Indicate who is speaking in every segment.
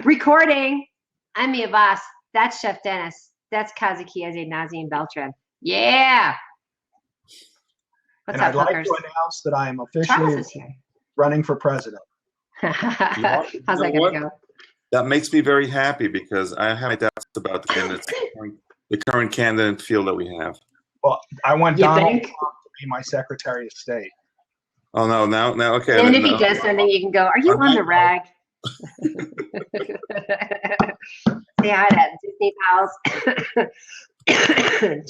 Speaker 1: Recording. I'm Mia Voss. That's Chef Dennis. That's Kazuki Eze Nazim Beltran. Yeah. What's
Speaker 2: and
Speaker 1: up,
Speaker 2: I'd like
Speaker 1: hookers?
Speaker 2: to announce that I am
Speaker 1: Charles
Speaker 2: officially
Speaker 1: is here.
Speaker 2: running for president.
Speaker 1: How's
Speaker 3: You know
Speaker 1: that going
Speaker 3: what?
Speaker 1: to go?
Speaker 3: That makes me very happy because I have my doubts about the candidates, the current candidate field that we have.
Speaker 2: Well, I want
Speaker 1: You
Speaker 2: Donald
Speaker 1: think?
Speaker 2: Trump to be my Secretary of State.
Speaker 3: Oh no, now okay.
Speaker 1: And if
Speaker 3: no.
Speaker 1: he does something, you can go, are you on the rag? Say hi to Disney Pals.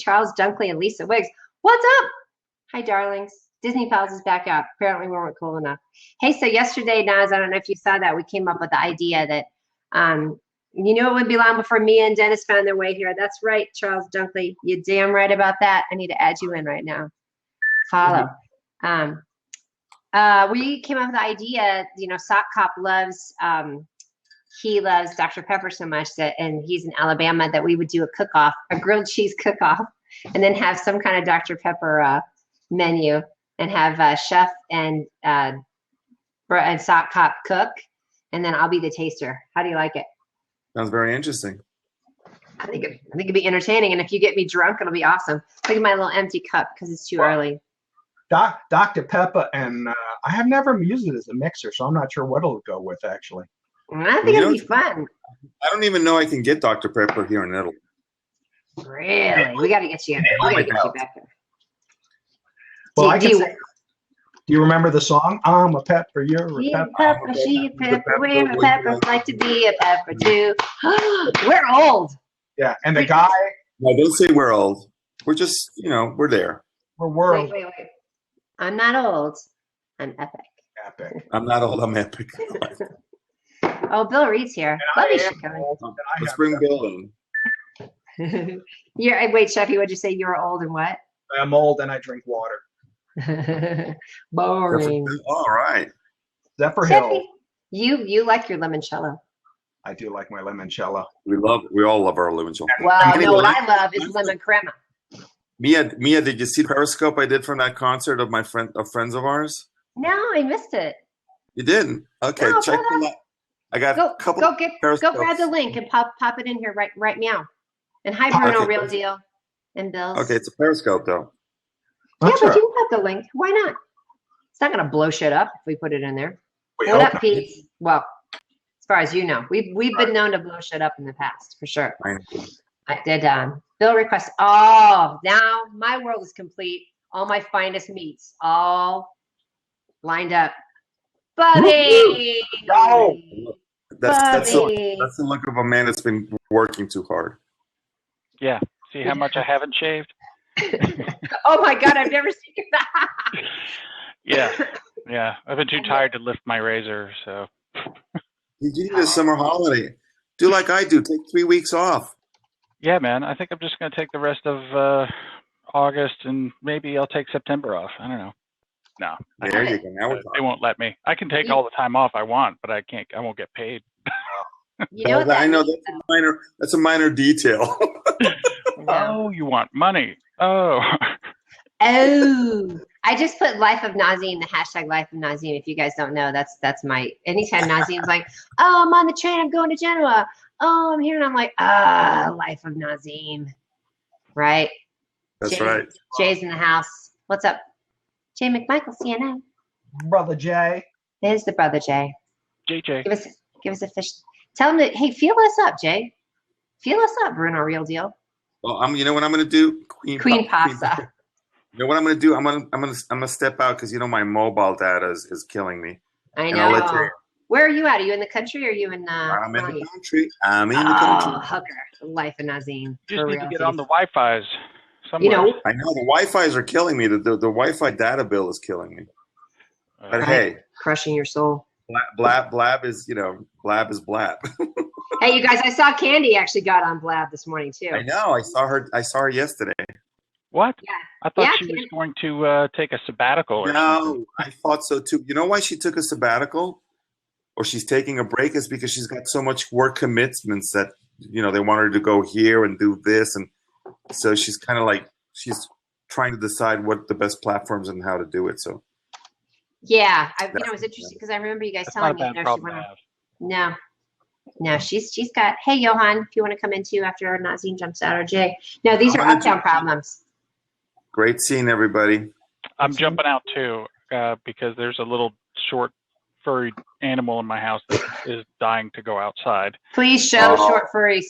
Speaker 1: Charles Dunkley and Lisa Wiggs. What's up? Hi, darlings. Disney Pals is back out. Apparently we weren't cool enough. Hey, so yesterday, Naz, I don't know if you saw that, we came up with the idea that, you know, it would be long before Mia and Dennis found their way here. That's right, Charles Dunkley. You're damn right about that. I need to add you in right now. Follow. We came up with the idea, you know, Sock Cop loves, he loves Dr. Pepper so much that, and he's in Alabama, that we would do a cook-off, a grilled cheese cook-off, and then have some kind of Dr. Pepper menu, and have Chef and Sock Cop cook, and then I'll be the taster. How do you like it?
Speaker 3: Sounds very interesting.
Speaker 1: I think it'd be entertaining, and if you get me drunk, it'll be awesome. Look at my little empty cup because it's too early.
Speaker 2: Dr. Pepper, and I have never used it as a mixer, so I'm not sure what it'll go with, actually.
Speaker 1: I think it'll be fun.
Speaker 3: I don't even know I can get Dr. Pepper here in Italy.
Speaker 1: Really? We got to get you in. We got to get you back there.
Speaker 2: Well, do you remember the song? I'm a pepper, you're a
Speaker 1: She a
Speaker 2: pepper.
Speaker 1: pepper, she a pepper, we're a pepper, like to be a pepper too. We're old.
Speaker 2: Yeah, and the guy,
Speaker 3: No, don't say we're old. We're just, you know, we're there.
Speaker 2: we're world
Speaker 1: Wait. I'm not old. I'm epic.
Speaker 2: epic.
Speaker 3: I'm not old. I'm epic.
Speaker 1: Oh, Bill Reed's here. Love you, Chicago.
Speaker 2: Old, and I
Speaker 3: Let's
Speaker 2: have
Speaker 3: bring
Speaker 2: pepper.
Speaker 3: Bill in.
Speaker 1: Wait, Chefy, what'd you say? You were old and what?
Speaker 2: I'm old and I drink water.
Speaker 1: Boring.
Speaker 3: All right.
Speaker 2: Zephyr
Speaker 1: Chefy,
Speaker 2: Hill.
Speaker 1: you like your limoncello.
Speaker 2: I do like my limoncello.
Speaker 3: We all love our limoncello.
Speaker 1: Well,
Speaker 3: And
Speaker 1: no, what
Speaker 3: Mia,
Speaker 1: I love is lemon crema.
Speaker 3: Mia, did you see the Periscope I did from that concert of friends of ours?
Speaker 1: No, I missed it.
Speaker 3: You didn't? Okay,
Speaker 1: No,
Speaker 3: check
Speaker 1: hold on.
Speaker 3: it out. I got
Speaker 1: Go
Speaker 3: a couple
Speaker 1: go
Speaker 3: of
Speaker 1: grab
Speaker 3: Periscopes.
Speaker 1: the link and pop it in here right meow. And hi,
Speaker 3: Pop
Speaker 1: Bruno,
Speaker 3: it.
Speaker 1: Real Deal, and Bill's.
Speaker 3: Okay, it's a Periscope though.
Speaker 1: Yeah,
Speaker 2: That's
Speaker 1: but
Speaker 2: right.
Speaker 1: you can pop the link. Why not? It's not gonna blow shit up if we put it in there.
Speaker 2: We
Speaker 1: What
Speaker 2: hope
Speaker 1: up,
Speaker 2: not.
Speaker 1: Pete? Well, as far as you know, we've been known to blow shit up in the past for sure.
Speaker 3: Right.
Speaker 1: I did. Bill request. Oh, now my world is complete. All my finest meats, all lined up. Bubby.
Speaker 2: Go.
Speaker 3: That's
Speaker 1: Bubby.
Speaker 3: the look of a man that's been working too hard.
Speaker 4: Yeah. See how much I haven't shaved?
Speaker 1: Oh my God, I've never seen that.
Speaker 4: Yeah. I've been too tired to lift my razor, so.
Speaker 3: You need a summer holiday. Do like I do. Take 3 weeks off.
Speaker 4: Yeah, man. I think I'm just gonna take the rest of August and maybe I'll take September off. I don't know. No,
Speaker 3: There you go. Now we're
Speaker 4: they
Speaker 3: talking.
Speaker 4: won't let me. I can take all the time off I want, but I can't. I won't get paid.
Speaker 1: You know what
Speaker 3: I know
Speaker 1: means,
Speaker 3: that's a minor detail.
Speaker 1: though?
Speaker 4: Oh, you want money? Oh.
Speaker 1: Oh, I just put Life of Nazim, the hashtag Life of Nazim. If you guys don't know, that's my, anytime Nazim's like, oh, I'm on the train, I'm going to Genoa. Oh, I'm here. And I'm like, Life of Nazim. Right?
Speaker 3: That's right.
Speaker 1: Jay's in the house. What's up? Jay McMichael, CNN.
Speaker 2: Brother Jay.
Speaker 1: There's the brother Jay.
Speaker 4: JJ.
Speaker 1: Give us a fish. Tell him that, hey, feel us up, Jay. Feel us up, Bruno, Real Deal.
Speaker 3: Well, you know what I'm gonna do?
Speaker 1: Queen pasta.
Speaker 3: You know what I'm gonna do? I'm gonna step out because you know my mobile data is killing me.
Speaker 1: I
Speaker 3: And I'll let
Speaker 1: know.
Speaker 3: you-
Speaker 1: Where are you at? Are you in the country or are you in
Speaker 3: I'm in
Speaker 1: Raleigh?
Speaker 3: the country. I'm in the
Speaker 1: Oh,
Speaker 3: country.
Speaker 1: hooker. Life of Nazim.
Speaker 4: You just
Speaker 1: For
Speaker 4: need
Speaker 1: real.
Speaker 4: to get on the Wi-Fi's somewhere.
Speaker 1: You know,
Speaker 3: I know the Wi-Fi's are killing me. The Wi-Fi data bill is killing me. But
Speaker 1: Right.
Speaker 3: hey,
Speaker 1: crushing your soul.
Speaker 3: Blab is Blab is Blab.
Speaker 1: Hey, you guys, I saw Candy actually got on Blab this morning too.
Speaker 3: I know. I saw her yesterday.
Speaker 4: What?
Speaker 1: Yeah.
Speaker 4: I thought
Speaker 1: Yeah,
Speaker 4: she was
Speaker 1: Candy.
Speaker 4: going to take a sabbatical or something.
Speaker 3: No, I thought so too. You know why she took a sabbatical, or she's taking a break, is because she's got so much work commitments that they want her to go here and do this, and so she's kind of like she's trying to decide what the best platforms and how to do it. So
Speaker 1: Yeah, it was interesting because I remember you guys
Speaker 4: That's
Speaker 1: telling
Speaker 4: not a
Speaker 1: me.
Speaker 4: bad
Speaker 1: She
Speaker 4: problem
Speaker 1: went
Speaker 4: to
Speaker 1: on.
Speaker 4: have.
Speaker 1: No, No, she's got, hey, Johan, if you want to come in too after Nazim jumps out, or Jay. No, these are up-down problems.
Speaker 3: Great seeing everybody.
Speaker 4: I'm jumping out too because there's a little short, furry animal in my house that is dying to go outside.
Speaker 1: Please show short furry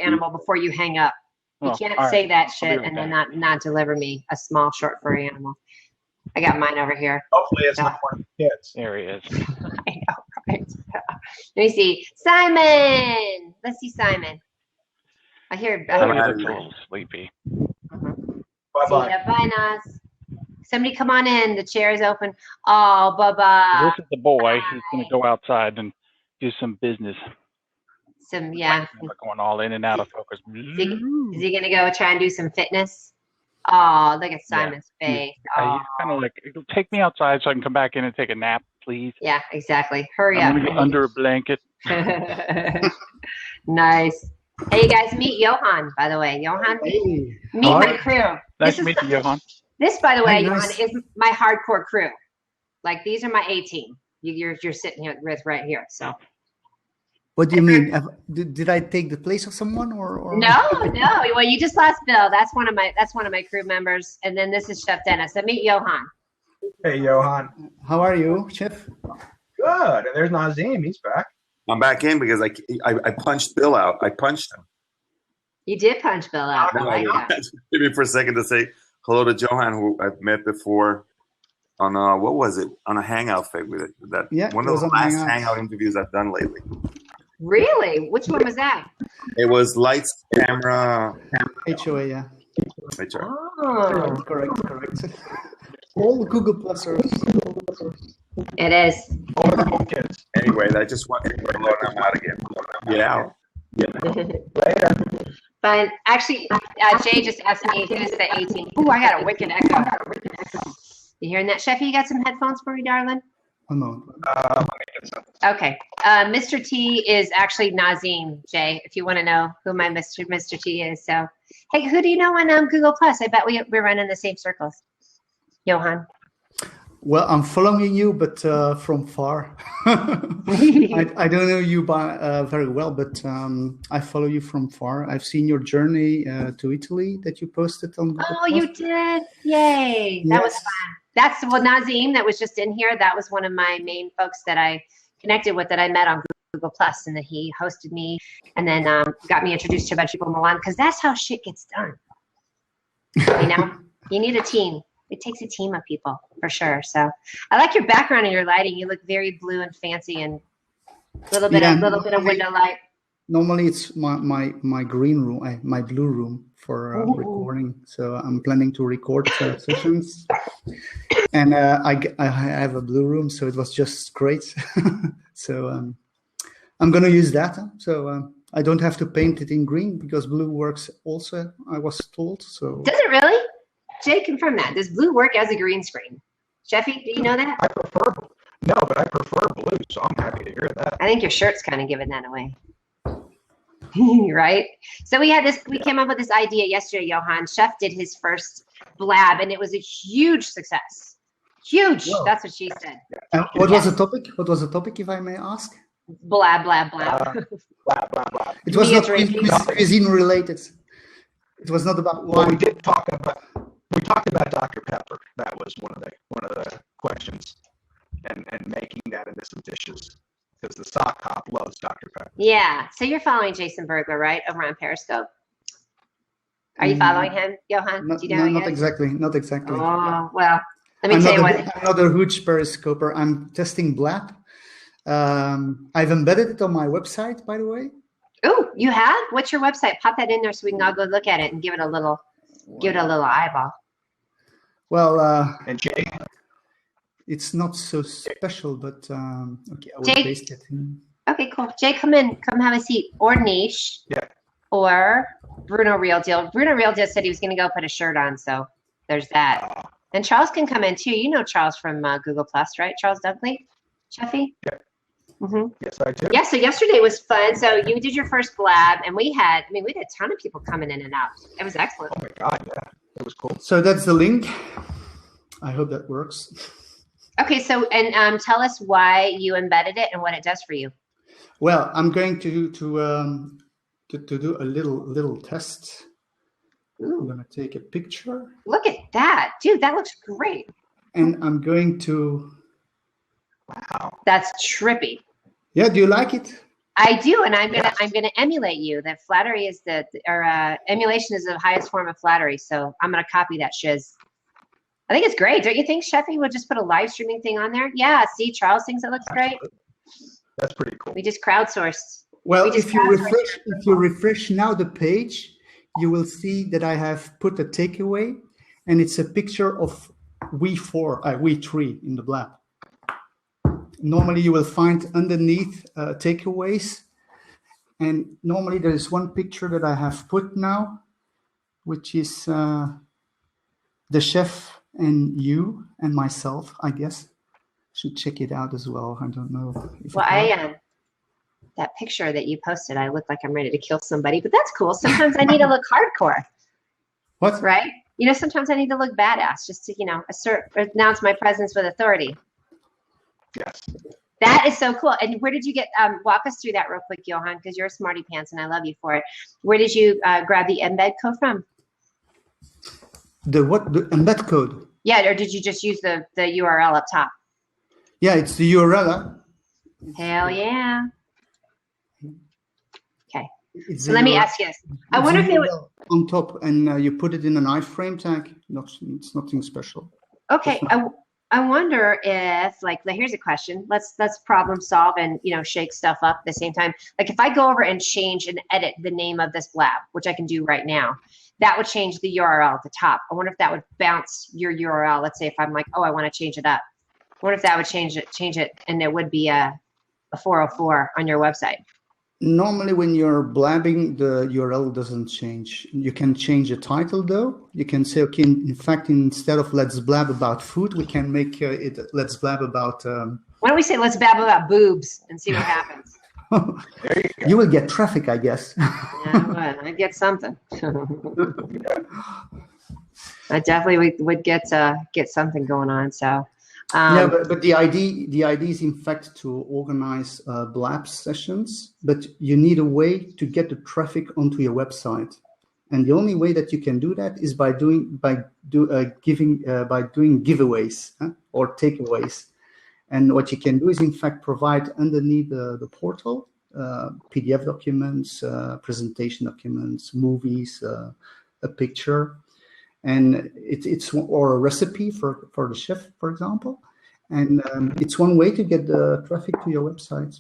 Speaker 1: animal before you hang up. You can't say that shit and then not deliver me a small short furry animal. I got mine over here.
Speaker 2: Hopefully it's not one of the kids.
Speaker 4: There he is.
Speaker 1: I know, right? Let me see. Simon! Let's see Simon. I hear
Speaker 4: He's a little sleepy.
Speaker 2: Bye-bye.
Speaker 1: Bye, Naz. Somebody come on in. The chair is open. Oh, Bubba.
Speaker 4: This is the boy. He's going to go outside and do some business. Going all in and out of focus.
Speaker 1: Is he going to go try and do some fitness? Oh, look at Simon's face. Oh.
Speaker 4: He's kind of like, take me outside so I can come back in and take a nap, please.
Speaker 1: Yeah, exactly. Hurry up.
Speaker 4: I'm going to get under a blanket.
Speaker 1: Nice. Hey, you guys, meet Johan, by the way. Johan, meet my crew.
Speaker 4: Nice to meet you, Johan.
Speaker 1: This, by the way,
Speaker 5: nice.
Speaker 1: Johan, is my hardcore crew. Like, these are my A team. You're sitting here with right here. So.
Speaker 5: What do you mean? Did I take the place of someone or?
Speaker 1: No. Well, you just lost Bill. That's one of my crew members, and then this is Chef Dennis. So meet Johan.
Speaker 2: Hey, Johan.
Speaker 5: How are you, Chef?
Speaker 2: Good. And there's Nazim. He's back.
Speaker 3: I'm back in because I punched Bill out. I punched him.
Speaker 1: You did punch Bill out. I like that.
Speaker 3: Give me for a second to say hello to Johan, who I've met before on what was it? On a hangout thing with it. One of the last hangout interviews I've done lately.
Speaker 1: Really? Which one was that?
Speaker 3: It was lights, camera,
Speaker 5: HOA, yeah.
Speaker 3: HOA.
Speaker 1: Oh,
Speaker 5: Correct. All Google Plusers.
Speaker 1: it is.
Speaker 2: All the home kids.
Speaker 3: Anyway, I just want to load them out again. Get out.
Speaker 2: Later.
Speaker 1: But actually, Jay just asked me who's the 18. Ooh, I got a wicked echo. You hearing that, Chef? You got some headphones for me, darling?
Speaker 5: One moment.
Speaker 2: Let me get some.
Speaker 1: Okay. Mr. T is actually Nazim, Jay, if you want to know who my Mr. T is. So, hey, who do you know on Google Plus? I bet we're running the same circles. Johan.
Speaker 5: Well, I'm following you, but from far. I don't know you very well, but I follow you from far. I've seen your journey to Italy that you posted on Google
Speaker 1: Oh, you did? Yay. That was fun. That's Nazim that was just in here. That was one of my main folks that I connected with that I met on Google Plus, and that he hosted me and then got me introduced to a bunch of people in Milan, because that's how shit gets done. You know, you need a team. It takes a team of people for sure. So I like your background and your lighting. You look very blue and fancy, and a little bit of window light.
Speaker 5: Normally, it's my green room, my blue room for recording. So I'm planning to record sessions, and I have a blue room, so it was just great. So I'm gonna use that. So I don't have to paint it in green because blue works also. I was told. So
Speaker 1: does it really? Jay, confirm that. Does blue work as a green screen? Jeffy, do you know that?
Speaker 2: I prefer blue, so I'm happy to hear that.
Speaker 1: I think your shirt's kind of giving that away. Right? So we came up with this idea yesterday, Johan. Chef did his first Blab, and it was a huge success. Huge.
Speaker 2: Whoa.
Speaker 1: That's what she said.
Speaker 5: what was the topic? What was the topic, if I may ask?
Speaker 1: Blab.
Speaker 2: Blah, blah, blah.
Speaker 5: It was not cuisine related. It was not about
Speaker 2: Well,
Speaker 5: wine.
Speaker 2: we talked about Dr. Pepper. That was one of the questions, and making that into some dishes, because the sock hop loves Dr. Pepper.
Speaker 1: Yeah. So you're following Jason Bergler, right? Over on Periscope. Are you following him, Johan?
Speaker 5: Not,
Speaker 1: do you know
Speaker 5: not exactly.
Speaker 1: Oh, well, let me tell you what.
Speaker 5: I'm not a huge periscoper. I'm testing Blab. I've embedded it on my website, by the way.
Speaker 1: Oh, you have? What's your website? Pop that in there so we can all go look at it and give it a little eyeball.
Speaker 5: Well,
Speaker 2: And Jay,
Speaker 5: it's not so special, but okay, I will
Speaker 1: Jake.
Speaker 5: paste it in.
Speaker 1: Okay, cool. Jay, come have a seat. Or Niche.
Speaker 2: Yeah.
Speaker 1: Or Bruno Real Deal. Bruno Real Deal said he was going to go put a shirt on, so there's that. And Charles can come in too. You know Charles from Google Plus, right? Charles Dunkley? Cheffy?
Speaker 2: Yeah.
Speaker 1: Mm-hmm.
Speaker 2: Yes, I do.
Speaker 1: Yeah, so yesterday was fun. So you did your first Blab, and we had a ton of people coming in and out. It was excellent.
Speaker 2: Oh my God, yeah, it was cool.
Speaker 5: So that's the link. I hope that works.
Speaker 1: Okay, so and tell us why you embedded it and what it does for you.
Speaker 5: Well, I'm going to do a little test. I'm
Speaker 1: Ooh,
Speaker 5: going to take a picture,
Speaker 1: look at that, dude. That looks great.
Speaker 5: and I'm going to.
Speaker 2: Wow.
Speaker 1: That's trippy.
Speaker 5: Yeah, do you like it?
Speaker 1: I do, and I'm
Speaker 2: Yes.
Speaker 1: gonna emulate you. That flattery is emulation is the highest form of flattery. So I'm gonna copy that shiz. I think it's great. Don't you think, Sheffy? We'll just put a live streaming thing on there. Yeah. See, Charles thinks it looks great.
Speaker 2: Absolutely. That's pretty cool.
Speaker 1: We just crowdsourced.
Speaker 5: Well,
Speaker 1: We just
Speaker 5: if you
Speaker 1: crowdsourced
Speaker 5: refresh now the page, you will see that I have put a takeaway, and it's a picture of we three in the Blab. Normally, you will find underneath takeaways, and normally there is one picture that I have put now, which is the chef and you and myself. I guess should check it out as well. I don't know.
Speaker 1: Well, that picture that you posted, I look like I'm ready to kill somebody, but that's cool. Sometimes I need to look hardcore.
Speaker 5: What?
Speaker 1: Right? Sometimes I need to look badass just to, announce my presence with authority.
Speaker 2: Yes.
Speaker 1: That is so cool. And where did you get, walk us through that real quick, Johan, because you're a smarty pants and I love you for it. Where did you grab the embed code from?
Speaker 5: The what? The embed code?
Speaker 1: Yeah, or did you just use the URL up top?
Speaker 5: Yeah, it's the URL.
Speaker 1: Hell yeah. Okay. So
Speaker 5: the
Speaker 1: let me
Speaker 5: URL.
Speaker 1: ask you this. I wonder if it would.
Speaker 5: On top, and you put it in an iframe tag. It's nothing special.
Speaker 1: Okay. I wonder if, here's a question. Let's problem solve and, shake stuff up at the same time. Like if I go over and change and edit the name of this Blab, which I can do right now, that would change the URL at the top. I wonder if that would bounce your URL. Let's say if I'm like, oh, I want to change it up. I wonder if that would change it, and it would be a 404 on your website.
Speaker 5: Normally, when you're blabbing, the URL doesn't change. You can change the title, though. You can say, okay, in fact, instead of let's blab about food, we can make it let's blab about...
Speaker 1: Why don't we say let's blab about boobs and see what happens?
Speaker 2: There you go.
Speaker 5: You will get traffic, I guess.
Speaker 1: Yeah, well, I'd get something. I definitely would get something going on. So...
Speaker 5: yeah, but the idea is in fact to organize Blab sessions, but you need a way to get the traffic onto your website, and the only way that you can do that is by doing giveaways or takeaways. And what you can do is in fact provide underneath the portal PDF documents, presentation documents, movies, a picture. And it's or a recipe for the chef, for example, and it's one way to get the traffic to your website,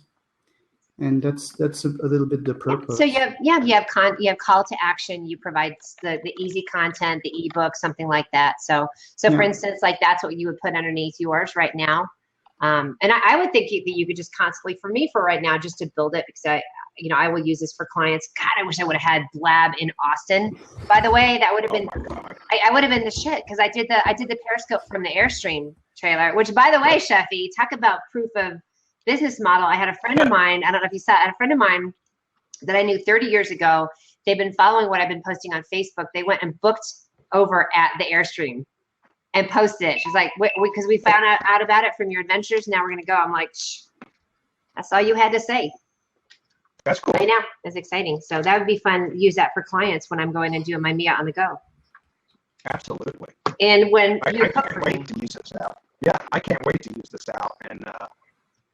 Speaker 5: and that's a little bit the purpose.
Speaker 1: So you have call to action. You provide the easy content, the ebook, something like that. So for instance, like that's what you would put underneath yours right now. And I would think that you could just constantly, for right now, just to build it, because I will use this for clients. God, I wish I would have had Blab in Austin. By the way, that would have been, I would have been the shit, because I did the Periscope from the Airstream trailer, which, by the way, Sheffy, talk about proof of business model. I had a friend of mine, I don't know if you saw it, I had a friend of mine that I knew 30 years ago. They've been following what I've been posting on Facebook. They went and booked over at the Airstream and posted it. She's like, because we found out about it from your adventures. Now we're going to go. I'm like, shh, that's all you had to say.
Speaker 2: That's cool.
Speaker 1: Right now, it's exciting. So that would be fun. Use that for clients when I'm going and doing my Mia on the go.
Speaker 2: Absolutely.
Speaker 1: And when
Speaker 2: I
Speaker 1: you
Speaker 2: can't wait to use this out. Yeah, I can't wait to use this out, and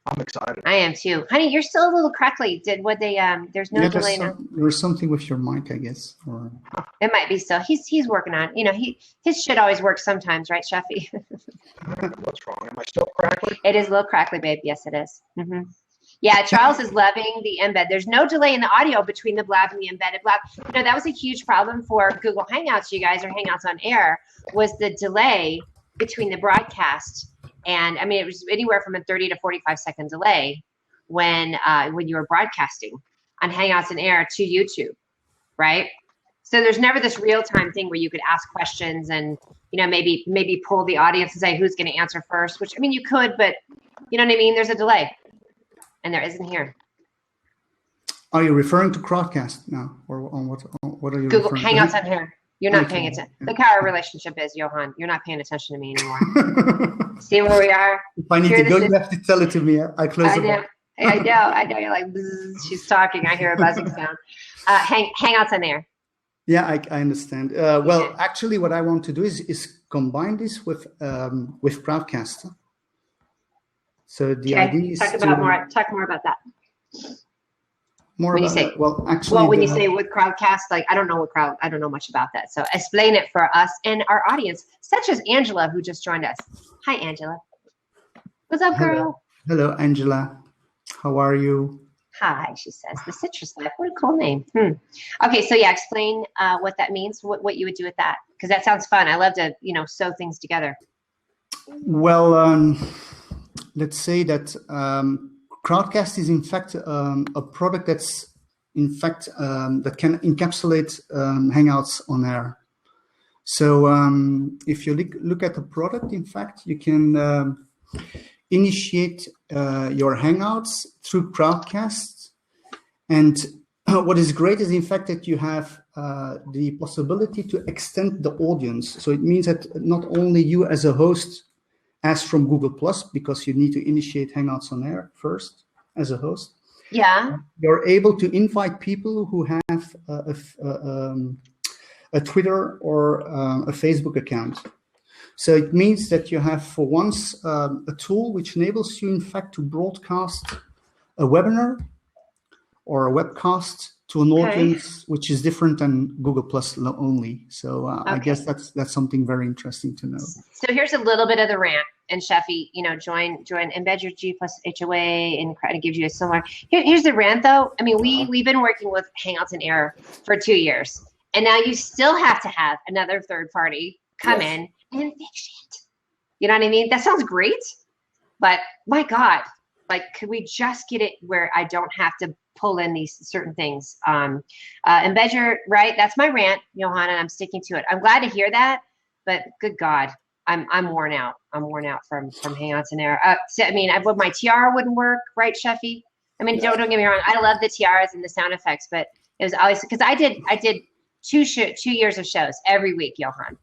Speaker 2: I'm excited.
Speaker 1: I am too, honey. You're still a little crackly. There's no delay now.
Speaker 5: There's something with your mic, I guess. Or
Speaker 1: it might be still. He's working on. His shit always works sometimes, right, Sheffy?
Speaker 2: What's wrong? Am I still crackly?
Speaker 1: It is a little crackly, babe. Yes, it is. Mm-hmm. Yeah, Charles is loving the embed. There's no delay in the audio between the Blab and the embedded Blab. That was a huge problem for Google Hangouts, you guys, or Hangouts on Air, was the delay between the broadcast. And I mean, it was anywhere from a 30 to 45 second delay when you were broadcasting on Hangouts on Air to YouTube, right? So there's never this real time thing where you could ask questions and, maybe pull the audience and say who's going to answer first, which, I mean, you could, but you know what I mean? There's a delay. And there isn't here.
Speaker 5: Are you referring to Crowdcast now, or on what are you?
Speaker 1: Google
Speaker 5: referring
Speaker 1: Hangouts
Speaker 5: to?
Speaker 1: on here. You're not paying attention. Look how our relationship is, Johan. You're not paying attention to me anymore. See where we are?
Speaker 5: If I need to go, you have to tell it to me. I close the book.
Speaker 1: I know. You're like, bzz, she's talking. I hear a buzzing sound. Hangouts on Air.
Speaker 5: Yeah, I understand. Well, actually, what I want to do is combine this with Crowdcast. So the idea is
Speaker 1: talk more about that.
Speaker 5: More
Speaker 1: when
Speaker 5: about
Speaker 1: you say,
Speaker 5: that. Well, actually,
Speaker 1: when you say with Crowdcast, like I don't know much about that. So explain it for us and our audience, such as Angela, who just joined us. Hi, Angela. What's up, girl?
Speaker 5: Hello, Angela. How are you?
Speaker 1: Hi, she says. The Citrus Life. What a cool name. Okay, so explain what that means, what you would do with that, because that sounds fun. I love to, sew things together.
Speaker 5: Well, let's say that Crowdcast is in fact a product that's in fact that can encapsulate Hangouts on Air. So if you look at the product, in fact, you can initiate your Hangouts through Crowdcast. And what is great is in fact that you have the possibility to extend the audience. So it means that not only you as a host, as from Google+, because you need to initiate Hangouts on Air first as a host.
Speaker 1: Yeah.
Speaker 5: You're able to invite people who have a Twitter or a Facebook account. So it means that you have for once a tool which enables you in fact to broadcast a webinar or a webcast to an audience which is different than Google Plus only. So I guess that's something very interesting to know.
Speaker 1: So here's a little bit of the rant. And Sheffy, join, embed your G plus HOA, and it gives you a similar. Here's the rant, though. I mean, we've been working with Hangouts on Air for 2 years, and now you still have to have another third party come in and fix it. You know what I mean? That sounds great, but my God, could we just get it where I don't have to pull in these certain things? Embed your, right? That's my rant, Johanna, and I'm sticking to it. I'm glad to hear that, but good God. I'm worn out. I'm worn out from Hangouts on Air. So, I mean, my tiara wouldn't work, right, Sheffy? I mean, don't get me wrong. I love the tiaras and the sound effects, but it was always because I did 2 years of shows every week, Johan.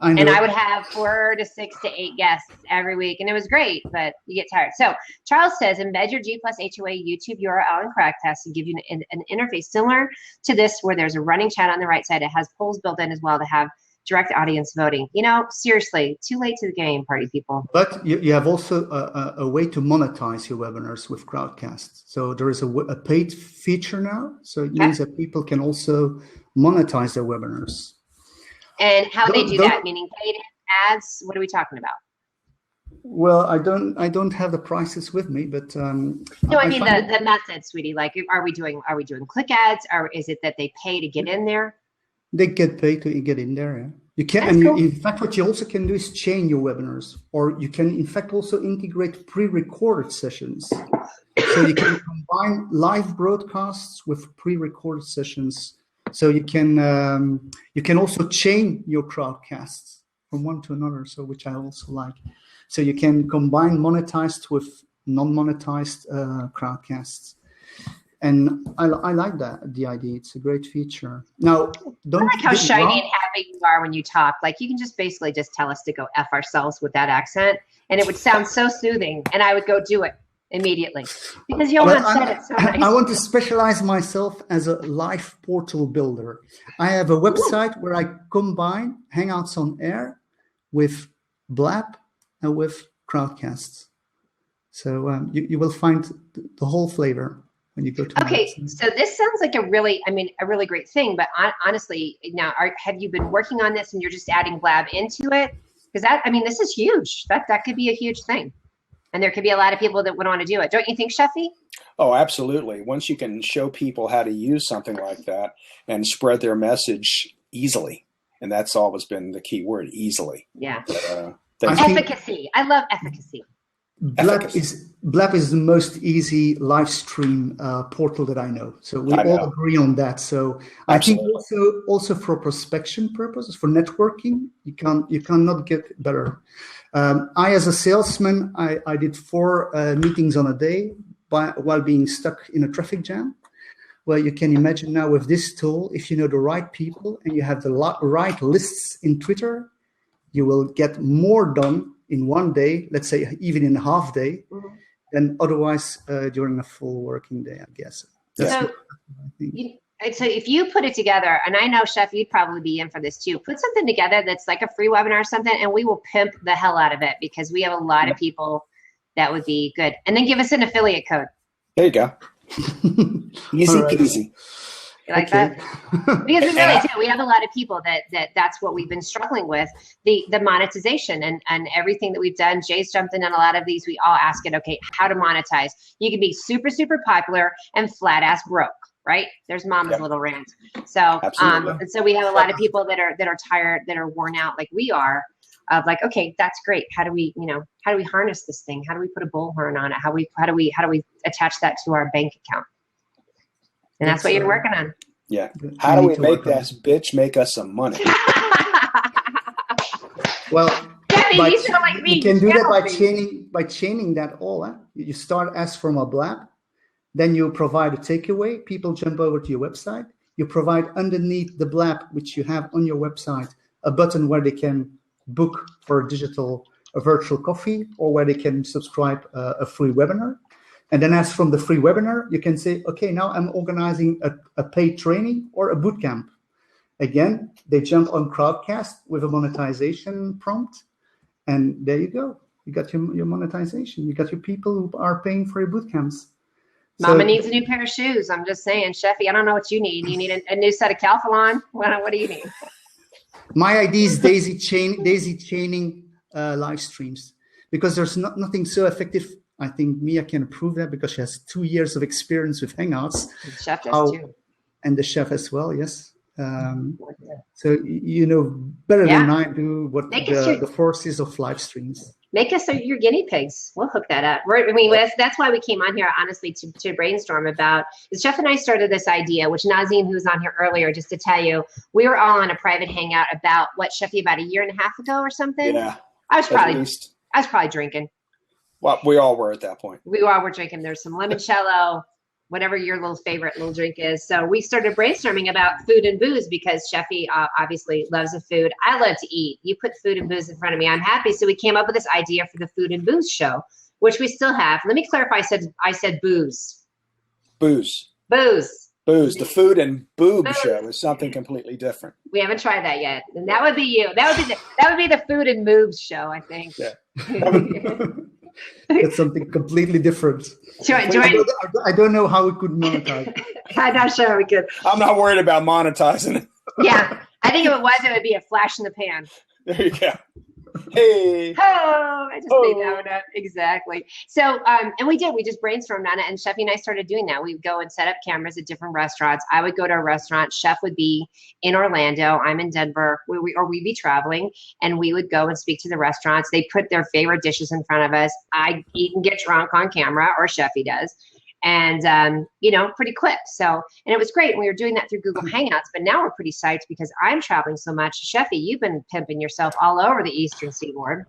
Speaker 1: And I would have 4 to 6 to 8 guests every week, and it was great, but you get tired. So Charles says, embed your G plus HOA YouTube URL in Crowdcast and give you an interface similar to this, where there's a running chat on the right side. It has polls built in as well to have direct audience voting. Seriously, too late to the game, party people.
Speaker 5: But you have also a way to monetize your webinars with Crowdcast. So there is a paid feature now. So it means that people can also monetize their webinars.
Speaker 1: And how they do that, meaning paid ads? What are we talking about?
Speaker 5: Well, I don't have the prices with me, but
Speaker 1: no, I mean the method, sweetie. Like, are we doing click ads, or is it that they pay to get in there?
Speaker 5: They get paid to get in there. Yeah. You can, and in fact, what you also can do is chain your webinars, or you can, in fact, also integrate pre-recorded sessions. So you can combine live broadcasts with pre-recorded sessions. So you can also chain your crowdcasts from one to another. So which I also like. So you can combine monetized with non-monetized crowdcasts. And I like the idea. It's a great feature. Now, don't
Speaker 1: I like how shiny and happy you are when you talk. Like, you can just basically just tell us to go F ourselves with that accent, and it would sound so soothing, and I would go do it immediately. Because Johan said it so nice.
Speaker 5: I want to specialize myself as a live portal builder. I have a website where I combine Hangouts on Air with Blab and with Crowdcasts. So you will find the whole flavor when you go to.
Speaker 1: Okay, so this sounds like a really great thing. But honestly, now have you been working on this and you're just adding Blab into it? Because this is huge. That could be a huge thing, and there could be a lot of people that would want to do it. Don't you think, Sheffy?
Speaker 6: Oh, absolutely. Once you can show people how to use something like that and spread their message easily, and that's always been the key word, easily.
Speaker 1: Yeah. Efficacy. I love efficacy.
Speaker 5: Blab is the most easy live stream portal that I know. So we all agree on that. So absolutely. I think also for prospection purposes, for networking, you cannot get better. I, as a salesman, I did 4 meetings on a day while being stuck in a traffic jam. Well, you can imagine now with this tool, if you know the right people and you have the right lists in Twitter, you will get more done in one day, let's say even in a half day, than otherwise during a full working day, I guess. That's
Speaker 1: So,
Speaker 5: what I think.
Speaker 1: so if you put it together, and I know, Chef, you'd probably be in for this too, put something together that's like a free webinar or something, and we will pimp the hell out of it because we have a lot of people that would be good. And then give us an affiliate code.
Speaker 6: There you go. Easy
Speaker 5: All right.
Speaker 6: peasy.
Speaker 1: You like that? Because we really do. We have a lot of people that's what we've been struggling with, the monetization and everything that we've done. Jay's jumped in on a lot of these. We all ask it, okay, how to monetize. You can be super, super popular and flat ass broke, right? There's Mama's little rant. So, and so we have a lot of people that are tired, that are worn out like we are, of like, okay, that's great. How do we harness this thing? How do we put a bullhorn on it? How do we attach that to our bank account? And that's what you're working on.
Speaker 6: Yeah. How do we make this bitch make us some money?
Speaker 5: Well,
Speaker 1: Debbie, you sound like me.
Speaker 5: you can do that by chaining that all. You start as from a Blab, then you provide a takeaway. People jump over to your website. You provide underneath the Blab, which you have on your website, a button where they can book for a virtual coffee, or where they can subscribe a free webinar. And then as from the free webinar, you can say, okay, now I'm organizing a paid training or a bootcamp. Again, they jump on Crowdcast with a monetization prompt. And there you go. You got your monetization. You got your people who are paying for your bootcamps.
Speaker 1: Mama needs a new pair of shoes. I'm just saying, Sheffy, I don't know what you need. You need a new set of Calphalon? What do you need?
Speaker 5: My idea is daisy chaining live streams, because there's nothing so effective. I think Mia can prove that because she has 2 years of experience with Hangouts.
Speaker 1: The chef does too.
Speaker 5: And the chef as well, yes. So you know better than I do what the forces of live streams.
Speaker 1: Make us your guinea pigs. We'll hook that up. That's why we came on here, honestly, to brainstorm about. Chef and I started this idea, which Nazim, who was on here earlier, just to tell you, we were all on a private hangout about Sheffy, about a year and a half ago or something.
Speaker 6: Yeah,
Speaker 1: I was probably drinking.
Speaker 6: Well, we all were at that point.
Speaker 1: We all were drinking. There's some limoncello, whatever your little favorite little drink is. So we started brainstorming about food and booze because Sheffy obviously loves the food. I love to eat. You put food and booze in front of me, I'm happy. So we came up with this idea for the food and booze show, which we still have. Let me clarify. I said booze.
Speaker 6: Booze. The food and boob show is something completely different.
Speaker 1: We haven't tried that yet, and that would be you. That would be the food and moves show, I think.
Speaker 6: Yeah.
Speaker 5: It's something completely different. I don't know how we could monetize.
Speaker 1: I'm not sure we could.
Speaker 6: I'm not worried about monetizing it.
Speaker 1: Yeah, I think if it was, it would be a flash in the pan.
Speaker 6: There you go. Hey.
Speaker 1: Oh, I just made that one up. Exactly. So, and we just brainstormed on it, and Sheffy and I started doing that. We'd go and set up cameras at different restaurants. I would go to a restaurant. Chef would be in Orlando. I'm in Denver. We'd be traveling, and we would go and speak to the restaurants. They put their favorite dishes in front of us. I eat and get drunk on camera, or Sheffy does. And, pretty quick. So, and it was great. We were doing that through Google Hangouts, but now we're pretty psyched because I'm traveling so much. Sheffy, you've been pimping yourself all over the Eastern Seaboard.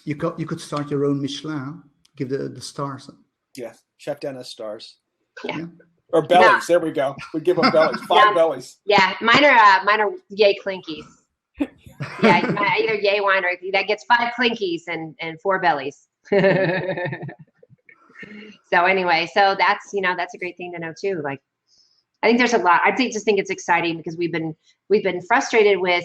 Speaker 5: You could start your own Michelin, give the stars.
Speaker 6: Yeah. Chef Dennis stars.
Speaker 1: Yeah.
Speaker 6: Or bellies. No. There we go. We give them bellies. 5 bellies.
Speaker 1: Yeah. Mine are yay clinkies. Yeah. Either yay wine or that gets 5 clinkies and 4 bellies. So anyway, that's a great thing to know too. Like, I think there's a lot. I just think it's exciting because we've been frustrated with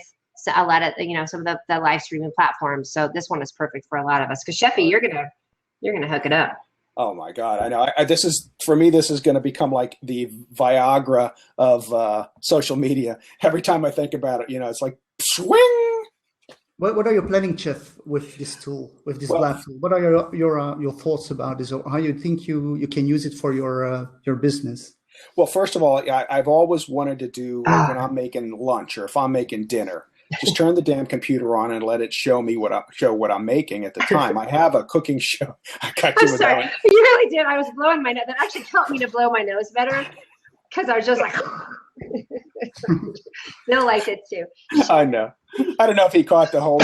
Speaker 1: a lot of some of the live streaming platforms. So this one is perfect for a lot of us. Because Sheffy, you're gonna hook it up.
Speaker 6: Oh my God, I know. This is going to become like the Viagra of social media. Every time I think about it, it's like swing.
Speaker 5: What are you planning, Chef, with this tool, with this Blab tool? What are your thoughts about this, or how you think you can use it for your business?
Speaker 6: Well, first of all, I've always wanted to do when I'm making lunch or if I'm making dinner, just turn the damn computer on and let it show what I'm making at the time. I have a cooking show.
Speaker 1: I'm sorry, you really did. I was blowing my nose. That actually helped me to blow my nose better because I was just like. Bill liked it too.
Speaker 6: I know. I don't know if he caught the whole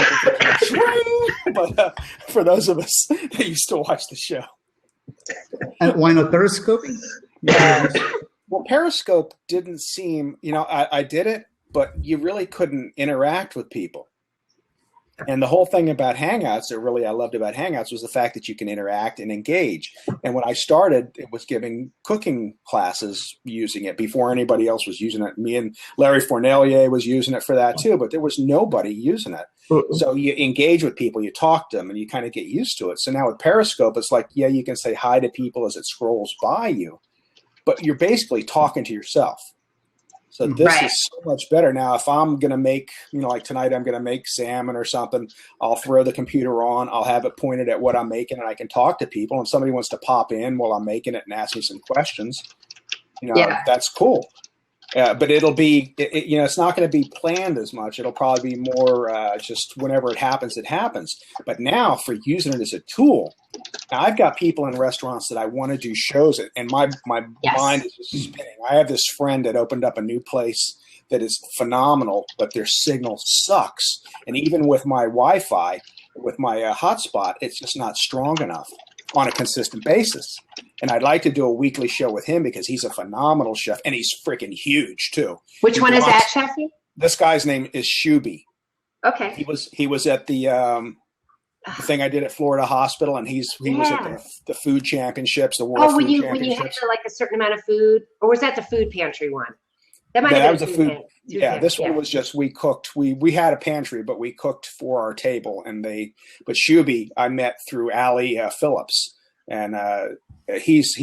Speaker 6: but for those of us that used to watch the show.
Speaker 5: And why not Periscope?
Speaker 6: Well, Periscope didn't seem, I did it, but you really couldn't interact with people. And the whole thing about Hangouts that really I loved about Hangouts was the fact that you can interact and engage. And when I started, it was giving cooking classes using it before anybody else was using it. Me and Larry Fournelier was using it for that too, but there was nobody using it. So you engage with people, you talk to them, and you kind of get used to it. So now with Periscope, it's like, yeah, you can say hi to people as it scrolls by you, but you're basically talking to yourself. So this is so much better. Now, if I'm going to make, like tonight, I'm going to make salmon or something, I'll throw the computer on, I'll have it pointed at what I'm making, and I can talk to people. And somebody wants to pop in while I'm making it and ask me some questions, that's cool. But it'll be, it's not going to be planned as much. It'll probably be more just whenever it happens, it happens. But now for using it as a tool, now I've got people in restaurants that I want to do shows at, and my mind is just spinning. I have this friend that opened up a new place that is phenomenal, but their signal sucks. And even with my Wi-Fi, with my hotspot, it's just not strong enough on a consistent basis. And I'd like to do a weekly show with him because he's a phenomenal chef, and he's freaking huge too.
Speaker 1: Which one is that, Chefy?
Speaker 6: This guy's name is Shuby.
Speaker 1: Okay.
Speaker 6: He was at the thing I did at Florida Hospital, and he was at the food championships, the world food championships. When you had like a certain amount of food, or was that the food pantry one? That might have been the food. This one was just we cooked. We had a pantry, but we cooked for our table, but Shuby I met through Allie Phillips, and he's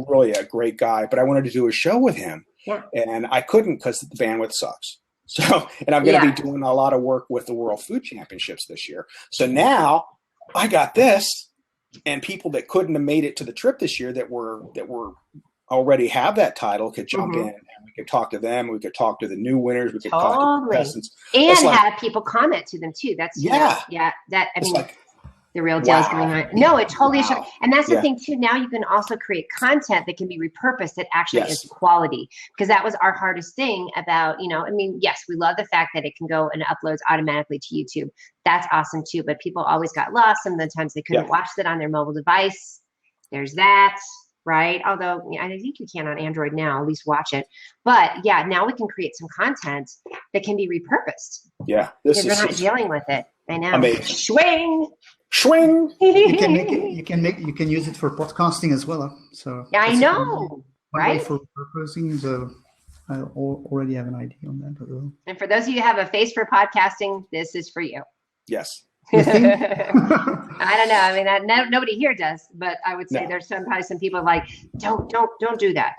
Speaker 6: really a great guy. But I wanted to do a show with him, and I couldn't because the bandwidth sucks. So, and I'm going to be doing a lot of work with the World Food Championships this year. So now I got this, and people that couldn't have made it to the trip this year that were already have that title could jump in, and we could talk to them. We could talk to the new winners. We could talk to the contestants.
Speaker 1: And have people comment to them too. That's the real deal is going on. No, it totally is. And that's the thing too. Now you can also create content that can be repurposed that actually is quality, because that was our hardest thing about, yes, we love the fact that it can go and uploads automatically to YouTube. That's awesome too. But people always got lost. Some of the times they couldn't watch it on their mobile device. There's that. Right. Although I think you can on Android now, at least watch it. But now we can create some content that can be repurposed. Yeah. Because we're not dealing with it. I know. Amazing. Swing.
Speaker 5: You can use it for podcasting as well. So
Speaker 1: I know. Right.
Speaker 5: For repurposing. So I already have an idea on that as well.
Speaker 1: And for those of you who have a face for podcasting, this is for you.
Speaker 6: Yes.
Speaker 1: I don't know. I mean, nobody here does, but I would say there's sometimes some people like, don't do that.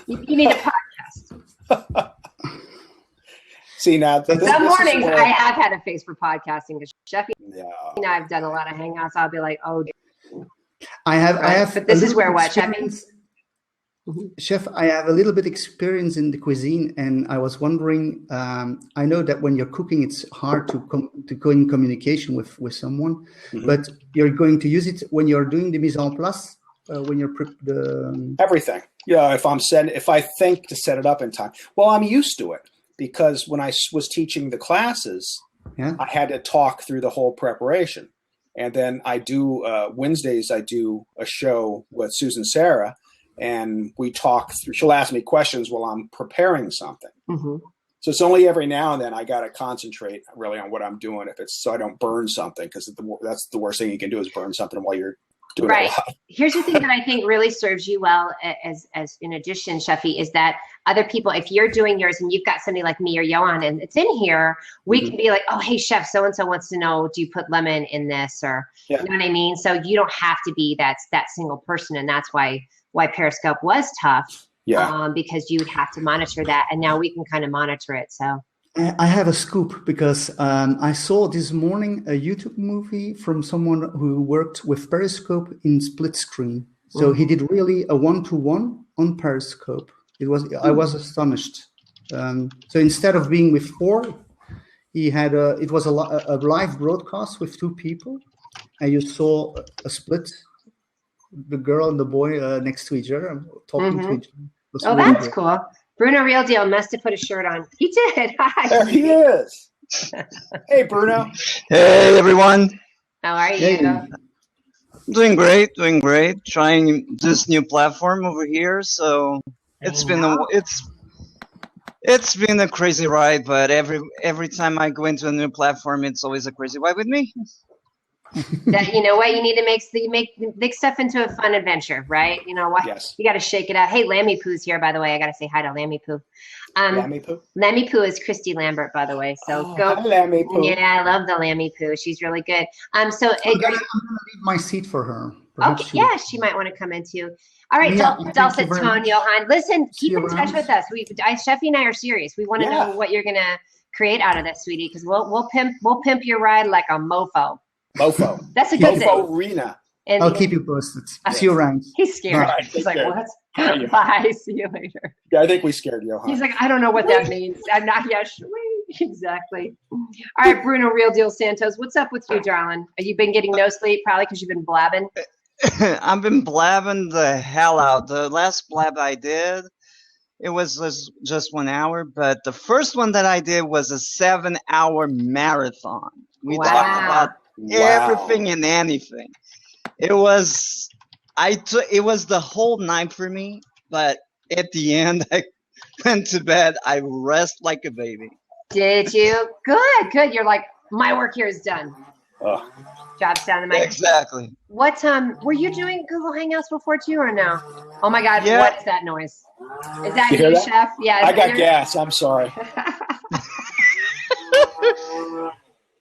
Speaker 1: you need a podcast.
Speaker 6: See, now
Speaker 1: some mornings I have had a face for podcasting because Chef, I've done a lot of hangouts. I'll be like, oh,
Speaker 5: I have.
Speaker 1: But this is where what Chef.
Speaker 5: Chef, I have a little bit experience in the cuisine, and I was wondering. I know that when you're cooking, it's hard to go in communication with someone, but you're going to use it when you're doing the mise en place, when you're
Speaker 6: everything. Yeah, if I think to set it up in time. Well, I'm used to it because when I was teaching the classes, I had to talk through the whole preparation, and then I do Wednesdays. I do a show with Susan Sarah. And we talk through, she'll ask me questions while I'm preparing something. So it's only every now and then I got to concentrate really on what I'm doing so I don't burn something, because that's the worst thing you can do is burn something while you're doing it a lot.
Speaker 1: Here's the thing that I think really serves you well as in addition, Sheffy, is that other people, if you're doing yours and you've got somebody like me or Johan and it's in here, we can be like, oh, hey, Chef, so-and-so wants to know, do you put lemon in this? Or you know what I mean? So you don't have to be that single person. And that's why Periscope was tough, because you would have to monitor that, and now we can kind of monitor it. So
Speaker 5: I have a scoop because I saw this morning a YouTube movie from someone who worked with Periscope in split screen. So he did really a 1-to-1 on Periscope. I was astonished. So instead of being with 4, he had it was a live broadcast with 2 people, and you saw a split. The girl and the boy next to each other, talking to each other.
Speaker 1: Oh, that's cool. Bruno Real Deal must have put a shirt on. He did. Hi.
Speaker 6: There he is. Hey, Bruno.
Speaker 7: Hey, everyone.
Speaker 1: How are you?
Speaker 7: Doing great. Trying this new platform over here. So it's It's been a crazy ride, but every time I go into a new platform, it's always a crazy ride with me.
Speaker 1: That, you know what, you need to make stuff into a fun adventure, right? You know what?
Speaker 6: Yes.
Speaker 1: You got to shake it out. Hey, Lammy Poo's here, by the way. I got to say hi to Lammy Poo.
Speaker 6: Lammy Poo?
Speaker 1: Lammy Poo is Christy Lambert, by the way. So go.
Speaker 6: Hi, Lammy Poo.
Speaker 1: Yeah, I love the Lammy Poo. She's really good. So
Speaker 5: I'm gonna leave my seat for her.
Speaker 1: okay, yeah, she might want to come in too. All right,
Speaker 5: Yeah,
Speaker 1: Dulcet tone, Johan. Listen, keep in touch with us. Sheffy and I are serious. We want to know what you're gonna create out of this, sweetie, because we'll pimp your ride like a mofo.
Speaker 6: Mofo.
Speaker 1: That's a good thing.
Speaker 6: Mofo Arena.
Speaker 1: And
Speaker 5: I'll keep you posted. See you around.
Speaker 1: He's scared.
Speaker 6: Right,
Speaker 1: He's like,
Speaker 6: care.
Speaker 1: what?
Speaker 6: Yeah.
Speaker 1: Bye. See you later.
Speaker 6: Yeah, I think we scared Johan.
Speaker 1: He's like, I don't know what that means. I'm not yet sure. Exactly. All right, Bruno, Real Deal Santos, what's up with you, darling? Have you been getting no sleep? Probably because you've been blabbing.
Speaker 7: I've been blabbing the hell out. The last blab I did, it was just 1 hour, but the first one that I did was a 7-hour marathon. We talked about everything and anything. It was the whole night for me, but at the end I went to bed. I rest like a baby.
Speaker 1: Did you? Good. You're like, my work here is done. Job's down the mic.
Speaker 7: Exactly.
Speaker 1: What were you doing Google Hangouts before too, or no? Oh my God,
Speaker 7: Yeah.
Speaker 1: what is that noise? Is that
Speaker 6: You hear
Speaker 1: you,
Speaker 6: that?
Speaker 1: Chef? Yeah.
Speaker 6: I got gas. I'm sorry.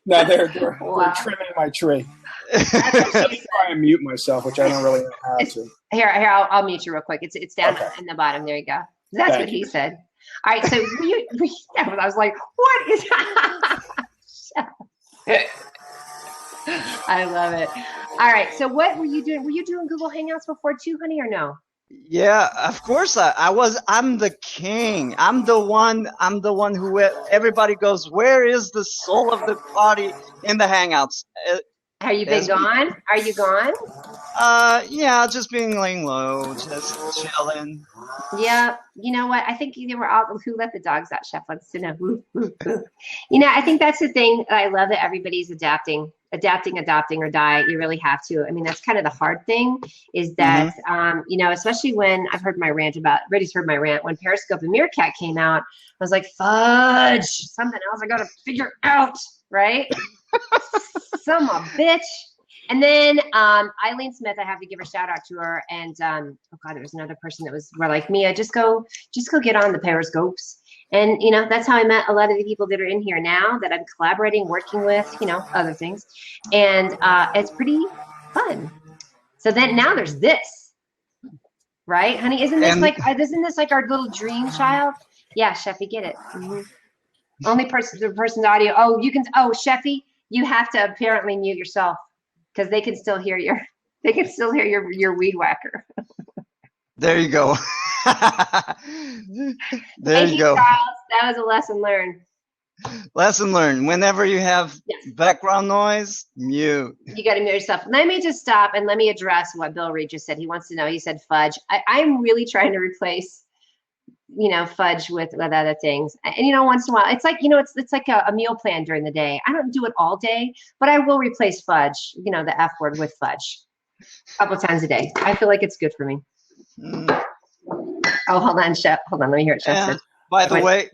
Speaker 6: No, they're trimming my tree. I try and mute myself, which I don't really know how to.
Speaker 1: Here, I'll mute you real quick. It's down in the bottom. There you go. That's
Speaker 6: Thank
Speaker 1: what he said. All right, so I was like, what is I love it. All right, so what were you doing? Were you doing Google Hangouts before too, honey, or no?
Speaker 7: Yeah, of course I was. I'm the king. I'm the one who everybody goes, where is the soul of the party in the Hangouts?
Speaker 1: Have you been gone? Are you gone?
Speaker 7: Yeah, just being laying low, just chilling.
Speaker 1: Yeah, you know what? I think they were all who let the dogs out. Chef wants to know. You know, I think that's the thing. I love that everybody's adapting, adopting, or die. You really have to. I mean, that's kind of the hard thing. Is that you know, especially when I've heard my rant about. Reddy's heard my rant when Periscope and Meerkat came out. I was like, fudge, something else I got to figure out, right? Some a bitch. And then Eileen Smith, I have to give a shout out to her. And oh God, there was another person that were like, Mia, just go get on the Periscopes. And you know, that's how I met a lot of the people that are in here now that I'm collaborating, working with, you know, other things. And it's pretty fun. So then now there's this, right, honey? Isn't this like our little dream child? Yeah, Sheffy, get it. Only person's audio. Oh, you can. Oh, Sheffy, you have to apparently mute yourself. Because they can still hear your weed whacker.
Speaker 7: There you go.
Speaker 1: Thank you, Charles. That was a lesson learned.
Speaker 7: Lesson learned. Whenever you have background noise, mute.
Speaker 1: You got to mute yourself. Let me just stop and let me address what Bill Reed just said. He wants to know. He said fudge. I'm really trying to replace, you know, fudge with other things. And, you know, once in a while, it's like, you know, it's like a meal plan during the day. I don't do it all day, but I will replace fudge, you know, the F word with fudge a couple times a day. I feel like it's good for me. Oh, hold on, Chef. Hold on. Let me hear it, Chef.
Speaker 7: Yeah. By the way,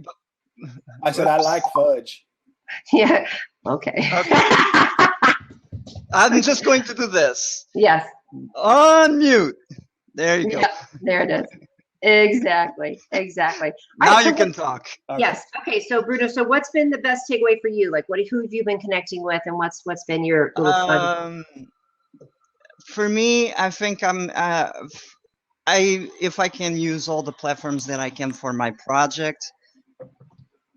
Speaker 6: I said, I like fudge.
Speaker 1: Yeah. Okay.
Speaker 7: I'm just going to do this.
Speaker 1: Yes.
Speaker 7: Unmute. There you go.
Speaker 1: Yeah, there it is. Exactly.
Speaker 7: Now you can talk.
Speaker 1: Yes. Okay. So Bruno, so what's been the best takeaway for you? Like, who have you been connecting with, and what's been your little fun?
Speaker 7: For me, I think if I can use all the platforms that I can for my project,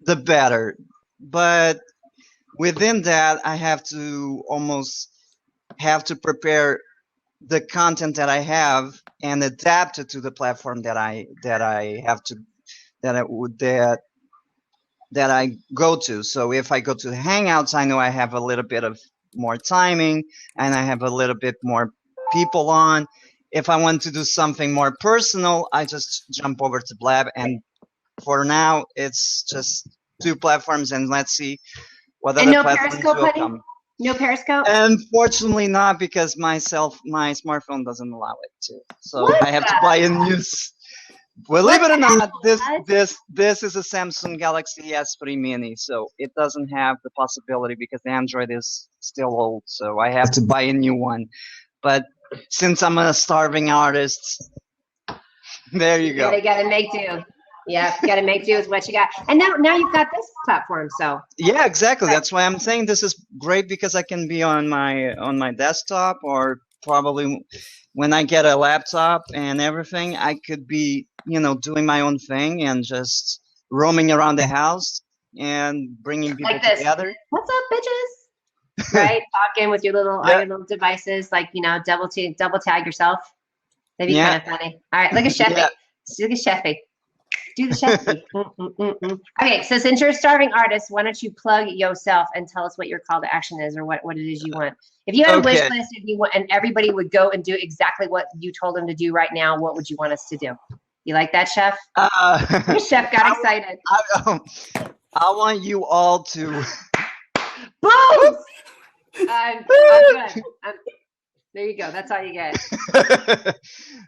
Speaker 7: the better. But within that, I have to prepare the content that I have and adapt it to the platform that I go to. So if I go to the Hangouts, I know I have a little bit of more timing and I have a little bit more people on. If I want to do something more personal, I just jump over to Blab. And for now, it's just 2 platforms, and let's see what other platforms will come.
Speaker 1: No Periscope?
Speaker 7: Unfortunately not, because my smartphone doesn't allow it to. So I have to buy a new Believe
Speaker 1: What
Speaker 7: it or
Speaker 1: the
Speaker 7: not,
Speaker 1: heck?
Speaker 7: this is a Samsung Galaxy S3 Mini, so it doesn't have the possibility because the Android is still old, so I have to buy a new one. But since I'm a starving artist, there you go.
Speaker 1: You gotta make do. Yeah, gotta make do with what you got. And now you've got this platform, so
Speaker 7: Yeah, exactly. That's why I'm saying this is great because I can be on my desktop, or probably when I get a laptop and everything, I could be, doing my own thing and just roaming around the house and bringing people
Speaker 1: like this.
Speaker 7: together.
Speaker 1: What's up, bitches? Right? Talking with your little
Speaker 7: Yeah.
Speaker 1: your little devices, like double tag yourself. That'd be
Speaker 7: Yeah.
Speaker 1: kind of funny. All right, look at Sheffy.
Speaker 7: Yeah.
Speaker 1: Look at Sheffy. Do the Sheffy. Okay, so since you're a starving artist, why don't you plug yourself and tell us what your call to action is, or what it is you want? If you had a wish
Speaker 7: Okay.
Speaker 1: list, and everybody would go and do exactly what you told them to do right now, what would you want us to do? You like that, Chef? Your chef got excited.
Speaker 7: I want you all to.
Speaker 1: Boom! I'm good. There you go. That's all you get.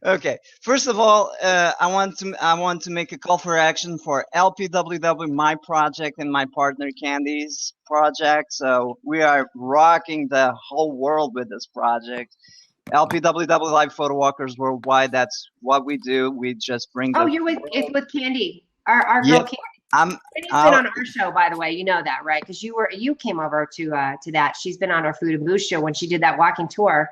Speaker 7: Okay. First of all, I want to make a call for action for LPWW, my project, and my partner Candy's project. So we are rocking the whole world with this project. LPWW Live Photo Walkers Worldwide. That's what we do. We just bring.
Speaker 1: Oh, you're with Candy, our girl
Speaker 7: Yep.
Speaker 1: Candy.
Speaker 7: I'm.
Speaker 1: Candy's been on our show, by the way. You know that, right? Because you came over to that. She's been on our Food and Booze show when she did that walking tour.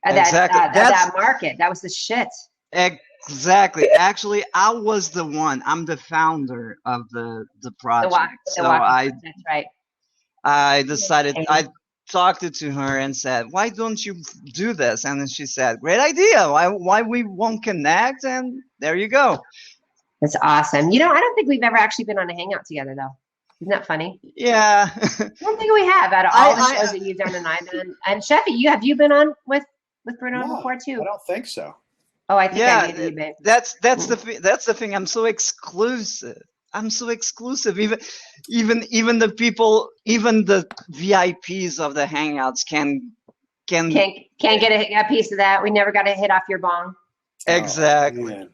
Speaker 7: Exactly.
Speaker 1: That market. That was the shit.
Speaker 7: Exactly. Actually, I was the one. I'm the founder of the project.
Speaker 1: That's right.
Speaker 7: I decided. I talked to her and said, "Why don't you do this?" And then she said, "Great idea. Why we won't connect?" And there you go.
Speaker 1: That's awesome. I don't think we've ever actually been on a hangout together, though. Isn't that funny?
Speaker 7: Yeah.
Speaker 1: I don't think we have out of all the shows that you've done and I've done. And Sheffy, have you been on with Bruno before too?
Speaker 6: I don't think so.
Speaker 1: Oh, I think I did. You, babe.
Speaker 7: That's the thing. I'm so exclusive. Even the people, even the VIPs of the hangouts can't
Speaker 1: get a piece of that. We never got a hit off your bong.
Speaker 7: Exactly.
Speaker 6: Oh,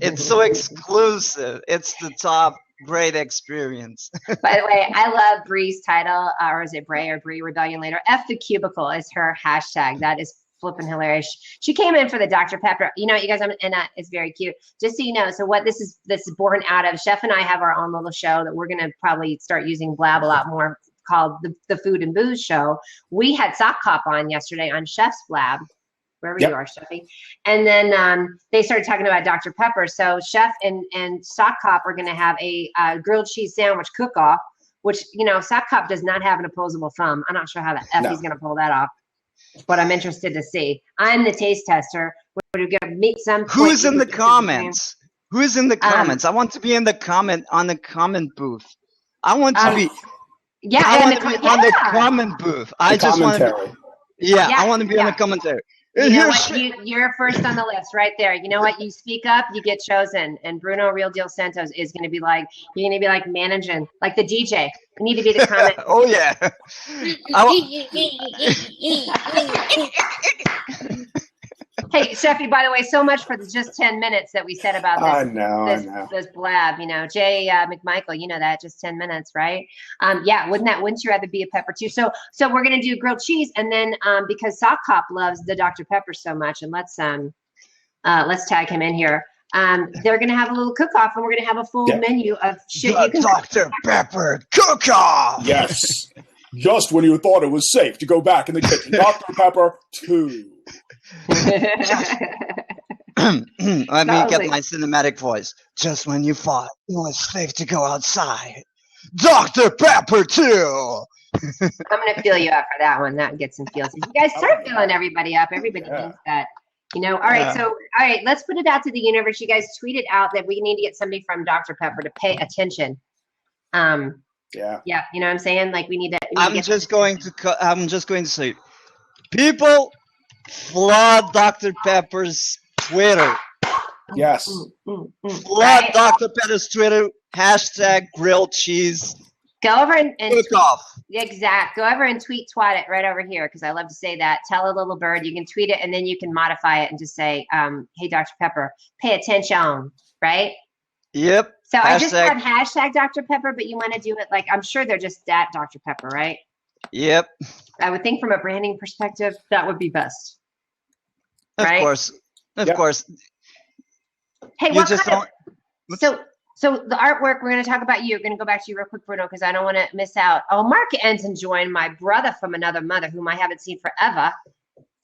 Speaker 7: it's so exclusive. It's the top. Great experience.
Speaker 1: By the way, I love Bree's title, or is it Bray or Bree Rebellion Later? F the cubicle is her hashtag. That is flipping hilarious. She came in for the Dr. Pepper. You guys, and it's very cute. Just so you know, so what this is born out of. Chef and I have our own little show that we're gonna probably start using Blab a lot more, called the Food and Booze Show. We had Sock Cop on yesterday on Chef's Blab. Wherever you are, Sheffy. And then they started talking about Dr. Pepper. So Chef and Sock Cop are going to have a grilled cheese sandwich cook-off, which, Sock Cop does not have an opposable thumb. I'm not sure how the F he's going to pull that off, but I'm interested to see. I'm the taste tester. We're going to meet some.
Speaker 7: Who's in the comments? Who's in the comments? I want to be in the comment booth. I want to be.
Speaker 1: Yeah,
Speaker 7: I want to be on the comment booth. I just want to be. Yeah, I want to be on the commentary.
Speaker 1: You know what? You're first on the list right there. You know what? You speak up, you get chosen. And Bruno Real Deal Santos is going to be like, you're going to be like managing, like the DJ. You need to be the comment.
Speaker 7: Oh, yeah.
Speaker 1: Hey, Sheffy, by the way, so much for the just 10 minutes that we said about this.
Speaker 6: I know.
Speaker 1: This Blab, Jay McMichael, that just 10 minutes, right? Wouldn't you rather be a pepper too? So we're gonna do grilled cheese, and then because Sock Cop loves the Dr. Pepper so much, and let's tag him in here. They're gonna have a little cook-off, and we're gonna have a full menu of shit.
Speaker 7: Dr. Pepper cook-off.
Speaker 6: Yes. Just when you thought it was safe to go back in the kitchen, Dr. Pepper 2.
Speaker 7: Let me get my cinematic voice. Just when you thought it was safe to go outside, Dr. Pepper 2.
Speaker 1: I'm gonna feel you up for that one. That gets some feels. You guys start feeling everybody up. Everybody needs that. All right. So, all right, let's put it out to the universe. You guys tweeted out that we need to get somebody from Dr. Pepper to pay attention. Yeah. You know what I'm saying? Like we need to.
Speaker 7: I'm just going to say, people, flood Dr. Pepper's Twitter.
Speaker 6: Yes.
Speaker 7: Flood Dr. Pepper's Twitter. # grilled cheese.
Speaker 1: Go over and
Speaker 7: cook off.
Speaker 1: Exact. Go over and twat it right over here, because I love to say that. Tell a little bird. You can tweet it, and then you can modify it and just say, "Hey, Dr. Pepper, pay attention." right?
Speaker 7: Yep.
Speaker 1: So I just
Speaker 7: Hashtag-
Speaker 1: have hashtag Dr. Pepper, but you want to do it like, I'm sure they're just at Dr. Pepper, right?
Speaker 7: Yep.
Speaker 1: I would think from a branding perspective, that would be best.
Speaker 7: Of
Speaker 1: Right?
Speaker 7: course. Of
Speaker 6: Yep.
Speaker 7: course.
Speaker 1: Hey,
Speaker 7: You
Speaker 1: what
Speaker 7: just
Speaker 1: kind of, so the artwork, we're going to talk about you. We're going to go back to you real quick, Bruno, because I don't want to miss out. Oh, Mark Ensign joined, my brother from another mother, whom I haven't seen forever.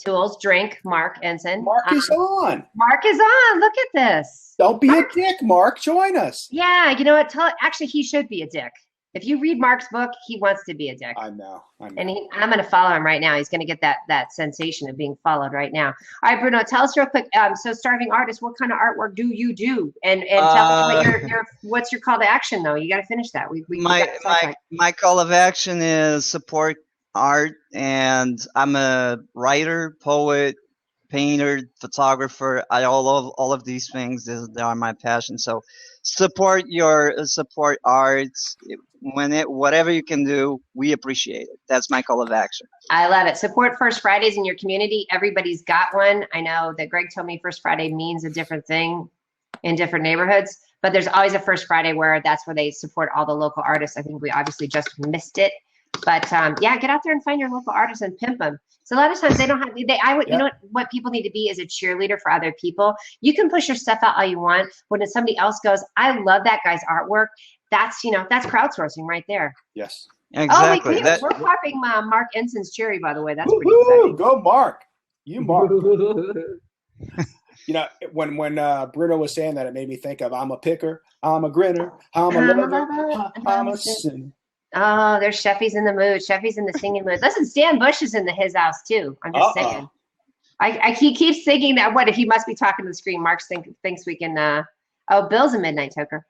Speaker 1: Tools, drink, Mark Ensign.
Speaker 6: Mark is on.
Speaker 1: Mark is on. Look at this.
Speaker 6: Don't be a dick, Mark. Join us.
Speaker 1: Yeah, you know what? Actually, he should be a dick. If you read Mark's book, he wants to be a dick.
Speaker 6: I know.
Speaker 1: And I'm going to follow him right now. He's going to get that sensation of being followed right now. All right, Bruno, tell us real quick. So, starving artist, what kind of artwork do you do? And tell us what what's your call to action, though. You got to finish that.
Speaker 7: My call of action is support art, and I'm a writer, poet, painter, photographer. All of these things. They are my passion. So support art. Whatever you can do, we appreciate it. That's my call of action.
Speaker 1: I love it. Support First Fridays in your community. Everybody's got one. I know that Greg told me First Friday means a different thing in different neighborhoods, but there's always a First Friday where that's where they support all the local artists. I think we obviously just missed it, but yeah, get out there and find your local artists and pimp them. So a lot of times they don't have, you know what people need to be is a cheerleader for other people. You can push your stuff out all you want. When somebody else goes, I love that guy's artwork. That's crowdsourcing right there.
Speaker 6: Yes.
Speaker 7: Exactly.
Speaker 1: Oh, we're popping Mark Ensign's cherry, by the way. That's pretty exciting.
Speaker 6: Go, Mark. You, Mark. You know, when Bruno was saying that, it made me think of I'm a picker, I'm a grinner, I'm a lover, I'm a sinner.
Speaker 1: Oh, there's Sheffy's in the mood. Sheffy's in the singing mood. Listen, Stan Bush is in his house too. I'm just saying. He keeps thinking that what if he must be talking to the screen. Mark thinks we can. Bill's a midnight toker.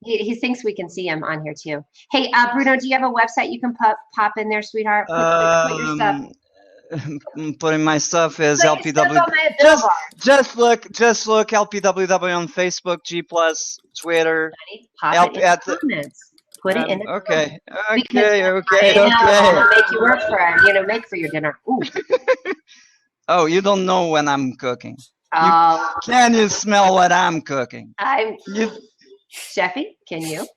Speaker 1: He thinks we can see him on here too. Hey, Bruno, do you have a website you can pop in there, sweetheart? Put your stuff.
Speaker 7: Putting my stuff is LPW. Just look LPWW on Facebook, G+, Twitter.
Speaker 1: Pop it in the comments. Put it in the
Speaker 7: Okay.
Speaker 1: comments. I'll make you work for it. Make for your dinner. Ooh.
Speaker 7: Oh, you don't know when I'm cooking.
Speaker 1: Oh.
Speaker 7: Can you smell what I'm cooking?
Speaker 1: Sheffy, can you?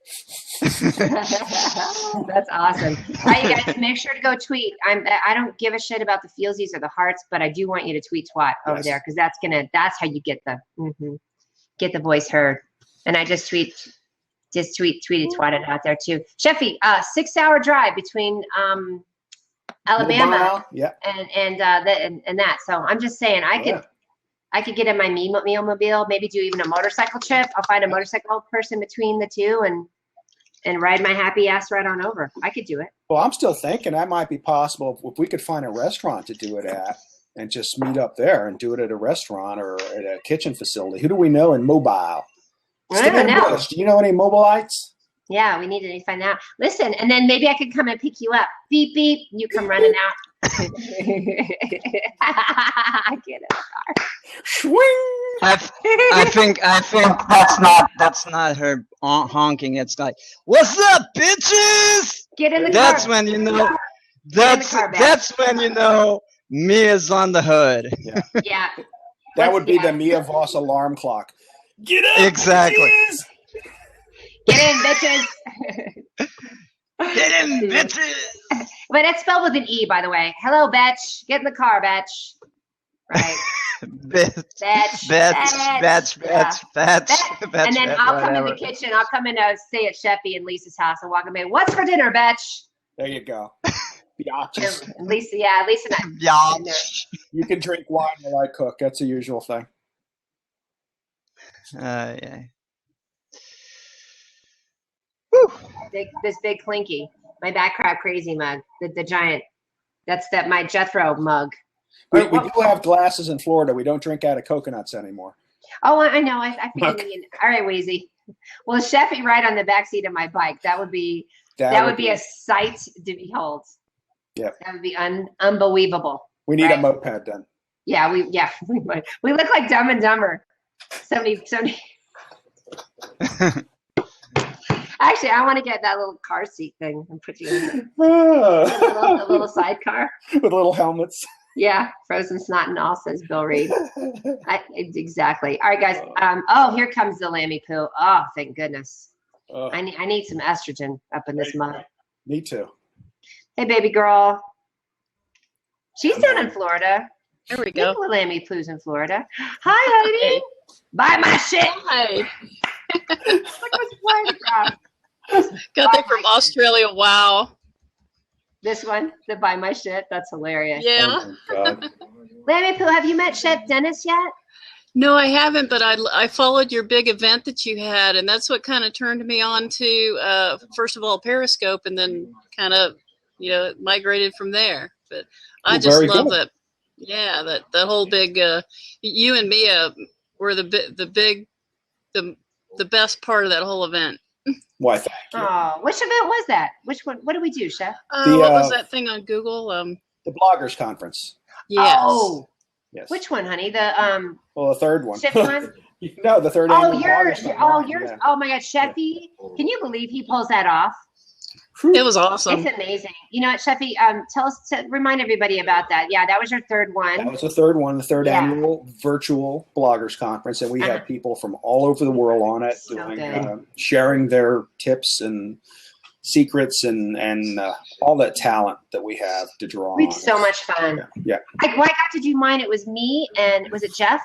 Speaker 1: That's awesome. All right, you guys, make sure to go tweet. I don't give a shit about the feelsies or the hearts, but I do want you to tweet twat over there because that's how you get the voice heard. And I just tweeted twatted out there too. Sheffy, 6-hour drive between Alabama and that. So I'm just saying I could get in my meal-mobile, maybe do even a motorcycle trip. I'll find a motorcycle person between the two and ride my happy ass right on over. I could do it.
Speaker 6: Well, I'm still thinking that might be possible if we could find a restaurant to do it at and just meet up there and do it at a restaurant or at a kitchen facility. Who do we know in Mobile?
Speaker 1: I don't know.
Speaker 6: Do you know any Mobilites?
Speaker 1: Yeah, we need to find out. Listen, and then maybe I could come and pick you up. Beep, beep. You come running out. I get it.
Speaker 6: Swing.
Speaker 7: I think that's not her honking. It's like, what's up, bitches?
Speaker 1: Get in the car.
Speaker 7: That's when you know. That's when you know me is on the hood.
Speaker 6: Yeah.
Speaker 1: Yeah.
Speaker 6: That would be the Mia Voss alarm clock. Get up,
Speaker 7: exactly.
Speaker 6: Bitches.
Speaker 1: Get in, bitches.
Speaker 7: Get in, bitches.
Speaker 1: But it's spelled with an E, by the way. Hello, bitch. Get in the car, bitch. Right.
Speaker 7: bitch.
Speaker 1: And then I'll come in the kitchen. I'll come in to stay at Sheffy and Lisa's house and walk in. What's for dinner, bitch?
Speaker 6: There you go. Biatches.
Speaker 1: Lisa and I.
Speaker 6: You can drink wine while I cook. That's a usual thing.
Speaker 7: Yeah.
Speaker 1: Whew. This big clinky. My back crab crazy mug. The giant. That's my Jethro mug.
Speaker 6: We do have glasses in Florida. We don't drink out of coconuts anymore.
Speaker 1: Oh, I know. I forget. All right, Wheezy. Well, Sheffy ride on the back seat of my bike. That would be a sight to behold.
Speaker 6: Yeah.
Speaker 1: That would be unbelievable.
Speaker 6: We need a moped then.
Speaker 1: Yeah, we might. We look like Dumb and Dumber. 70. Actually, I want to get that little car seat thing and put you in a little sidecar
Speaker 6: with little helmets.
Speaker 1: Yeah, frozen snot and all, says Bill Reed. Exactly. All right, guys. Oh, here comes the lammy poo. Oh, thank goodness. I need some estrogen up in this mud.
Speaker 6: Me too.
Speaker 1: Hey, baby girl. She's down in Florida.
Speaker 8: There we go.
Speaker 1: Nicola Lammy Poo's in Florida. Hi, Heidi.
Speaker 8: Hey.
Speaker 1: Buy my shit.
Speaker 8: Hi.
Speaker 1: Look what's flying across.
Speaker 8: Got that from Australia. Wow.
Speaker 1: This one, the buy my shit. That's hilarious.
Speaker 8: Yeah.
Speaker 6: Oh my God.
Speaker 1: Lammy Poo, have you met Chef Dennis yet?
Speaker 8: No, I haven't, but I followed your big event that you had, and that's what kind of turned me on to, first of all, Periscope, and then kind of, migrated from there. But I just love that. Yeah, that whole big, you and Mia were the best part of that whole event.
Speaker 6: Why, thank you.
Speaker 1: Oh, which event was that? Which one? What did we do, Chef?
Speaker 8: What was that thing on Google?
Speaker 6: The bloggers conference.
Speaker 8: Yes.
Speaker 1: Oh,
Speaker 6: Yes.
Speaker 1: which one, honey? The
Speaker 6: Well, the third one.
Speaker 1: Chef one?
Speaker 6: No, the third.
Speaker 1: Oh,
Speaker 6: annual
Speaker 1: yours.
Speaker 6: bloggers conference.
Speaker 1: Yours.
Speaker 6: Yeah.
Speaker 1: Oh my God, Sheffy! Can you believe he pulls that off?
Speaker 8: It was awesome.
Speaker 1: It's amazing. You know what, Sheffy? Remind everybody about that. Yeah, that was your third one.
Speaker 6: That was the third one, the third
Speaker 1: Yeah.
Speaker 6: annual virtual bloggers conference, and we had people from all over the world on it,
Speaker 1: So
Speaker 6: doing, sharing their tips and secrets and all that talent that we have to draw
Speaker 1: We
Speaker 6: on.
Speaker 1: had so much fun.
Speaker 6: Yeah.
Speaker 1: I got to do mine. It was me and was it Jeff?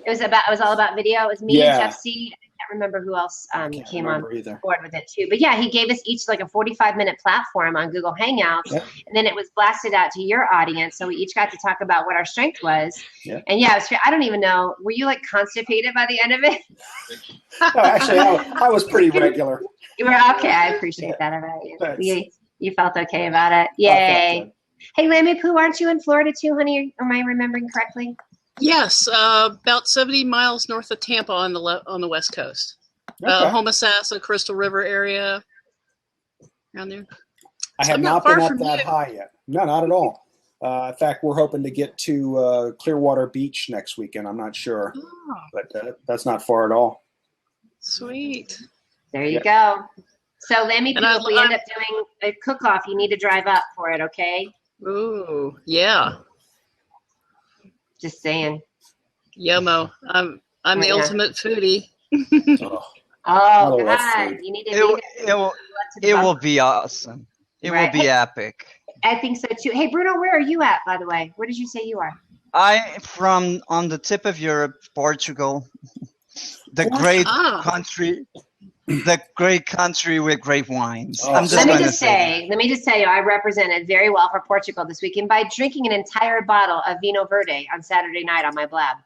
Speaker 1: It was all about video. It was me
Speaker 6: Yeah.
Speaker 1: and Jeff C. I can't remember who else came on
Speaker 6: either.
Speaker 1: board with it too. But yeah, he gave us each like a 45-minute platform on Google Hangouts,
Speaker 6: Yeah.
Speaker 1: and then it was blasted out to your audience. So we each got to talk about what our strength was.
Speaker 6: Yeah.
Speaker 1: And yeah, I don't even know. Were you like constipated by the end of it?
Speaker 6: No, actually, I was pretty regular.
Speaker 1: You were okay. I appreciate that about you.
Speaker 6: Thanks.
Speaker 1: You felt okay about it. Yay. Hey, Lammy Poo, aren't you in Florida too, honey? Am I remembering correctly?
Speaker 8: Yes, about 70 miles north of Tampa on the west coast.
Speaker 6: Okay.
Speaker 8: Homosassa, Crystal River area, around there.
Speaker 6: I
Speaker 8: So
Speaker 6: have
Speaker 8: not
Speaker 6: not
Speaker 8: far
Speaker 6: been up
Speaker 8: from
Speaker 6: that
Speaker 8: you.
Speaker 6: high yet. No, not at all. In fact, we're hoping to get to Clearwater Beach next weekend. I'm not sure,
Speaker 8: Oh,
Speaker 6: but that's not far at all.
Speaker 8: sweet.
Speaker 1: There you go. So, Lammy Poo,
Speaker 8: And
Speaker 1: if we end up doing a cook-off, you need to drive up for it, okay?
Speaker 8: Ooh, yeah.
Speaker 1: Just saying.
Speaker 8: Yummo. I'm the
Speaker 1: Yeah.
Speaker 8: ultimate foodie.
Speaker 6: Oh,
Speaker 1: Oh,
Speaker 6: love
Speaker 1: God.
Speaker 6: food.
Speaker 1: You need to be there.
Speaker 7: It will be awesome. It
Speaker 1: Right.
Speaker 7: will be epic.
Speaker 1: I think so, too. Hey, Bruno, where are you at, by the way? Where did you say you are?
Speaker 7: I from on the tip of Europe, Portugal, the great
Speaker 8: Ah.
Speaker 7: country, the great country with great wines.
Speaker 6: Oh,
Speaker 7: I'm just
Speaker 1: Let me
Speaker 7: going to
Speaker 1: just
Speaker 7: say.
Speaker 1: let me just tell you, I represented very well for Portugal this weekend by drinking an entire bottle of Vino Verde on Saturday night on my Blab.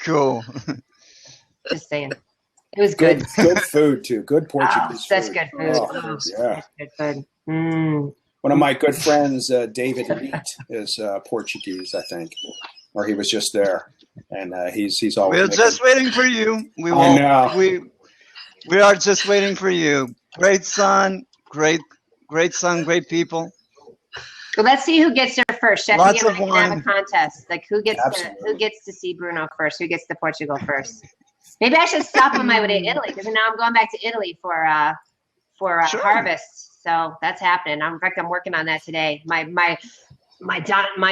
Speaker 7: Cool.
Speaker 1: Just saying. It was good.
Speaker 6: Good food too. Good Portuguese
Speaker 1: Such
Speaker 6: food.
Speaker 1: good food.
Speaker 6: Oh, yeah.
Speaker 1: Good food. Mm.
Speaker 6: One of my good friends, David Leet, is Portuguese, I think, or he was just there, and he's always.
Speaker 7: We're just waiting for you. We
Speaker 6: I
Speaker 7: will.
Speaker 6: know.
Speaker 7: We are just waiting for you. Great son, great son, great people.
Speaker 1: Well, let's see who gets there first. Chef,
Speaker 7: Lots
Speaker 1: you
Speaker 7: of
Speaker 1: and I can have
Speaker 7: wine.
Speaker 1: a contest. Like who gets to see Bruno first? Who gets to Portugal first? Maybe I should stop on my way to Italy because now I'm going back to Italy for
Speaker 7: Sure.
Speaker 1: harvest. So that's happening. In fact, I'm working on that today. My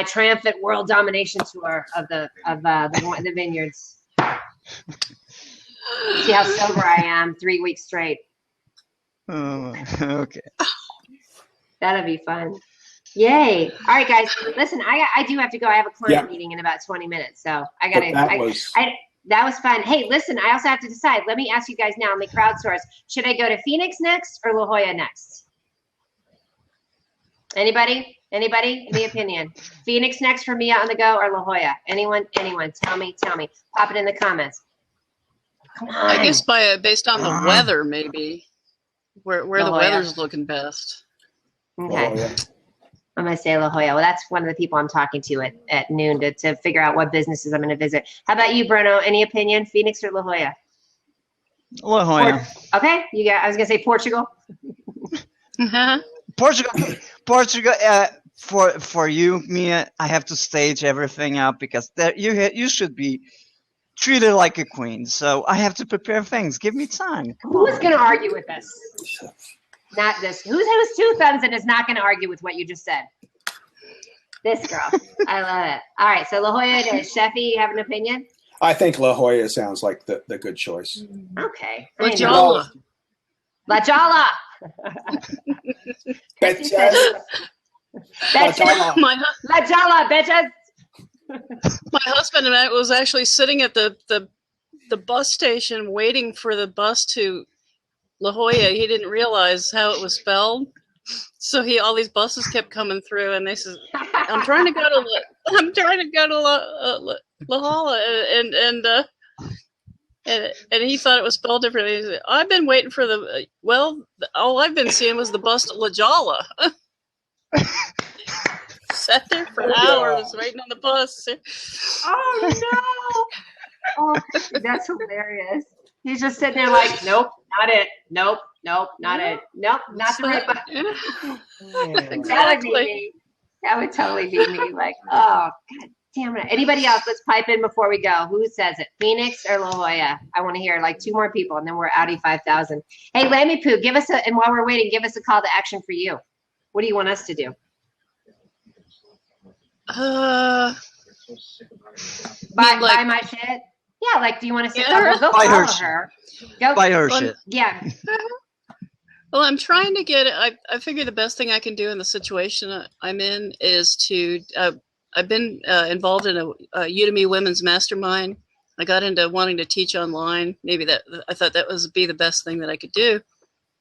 Speaker 1: triumphant world domination tour of the vineyards. See how sober I am 3 weeks straight.
Speaker 7: Oh, okay.
Speaker 1: That'll be fun. Yay. All right, guys. Listen, I do have to go. I have a client meeting in about 20 minutes. So I got to. That was fun. Hey, listen, I also have to decide. Let me ask you guys now. Let me crowdsource. Should I go to Phoenix next or La Jolla next? Anybody? Any opinion? Phoenix next for Mia on the go or La Jolla? Anyone? Tell me. Pop it in the comments. Come on.
Speaker 8: I guess based on the weather, maybe where the
Speaker 1: Jolla.
Speaker 8: weather's looking best.
Speaker 1: Okay.
Speaker 6: Oh, yeah.
Speaker 1: I'm going to say La Jolla. Well, that's one of the people I'm talking to at noon to figure out what businesses I'm going to visit. How about you, Bruno? Any opinion? Phoenix or La Jolla?
Speaker 7: La Jolla.
Speaker 1: Okay. I was going to say Portugal.
Speaker 7: Portugal. For you, Mia, I have to stage everything up because you should be treated like a queen. So I have to prepare things. Give me time.
Speaker 1: Who's going to argue with this? Not this. Who's two thumbs and is not going to argue with what you just said? This girl. I love it. All right, so La Jolla it is. Sheffy, you have an opinion?
Speaker 6: I think La Jolla sounds like the good choice.
Speaker 1: Okay.
Speaker 8: La Jolla.
Speaker 1: La Jolla.
Speaker 6: Bitches.
Speaker 1: Bitches.
Speaker 8: My
Speaker 1: La Jolla, bitches.
Speaker 8: my husband and I was actually sitting at the bus station waiting for the bus to La Jolla. He didn't realize how it was spelled, so all these buses kept coming through, and they said, "I'm trying to go to La Jolla," and he thought it was spelled differently. He said, "I've been waiting for all I've been seeing was the bus to La Jolla." Sat there for hours waiting on the bus.
Speaker 1: Oh no! Oh, that's hilarious. He's just sitting there like, nope, not it. Nope, not it. Nope, not the right button.
Speaker 8: Exactly.
Speaker 1: That would totally be me. Like, oh, God damn it. Anybody else? Let's pipe in before we go. Who says it? Phoenix or La Jolla? I want to hear like 2 more people, and then we're Audi 5000. Hey, Lammy Poo, and while we're waiting, give us a call to action for you. What do you want us to do? Buy my shit? Yeah, like, do you want to sit there? Go
Speaker 7: buy
Speaker 1: follow
Speaker 7: her.
Speaker 1: Go
Speaker 7: Buy her shit.
Speaker 1: Yeah.
Speaker 8: Well, I'm trying to get it. I figure the best thing I can do in the situation I'm in is to. I've been involved in a Udemy Women's Mastermind. I got into wanting to teach online. Maybe I thought that was be the best thing that I could do.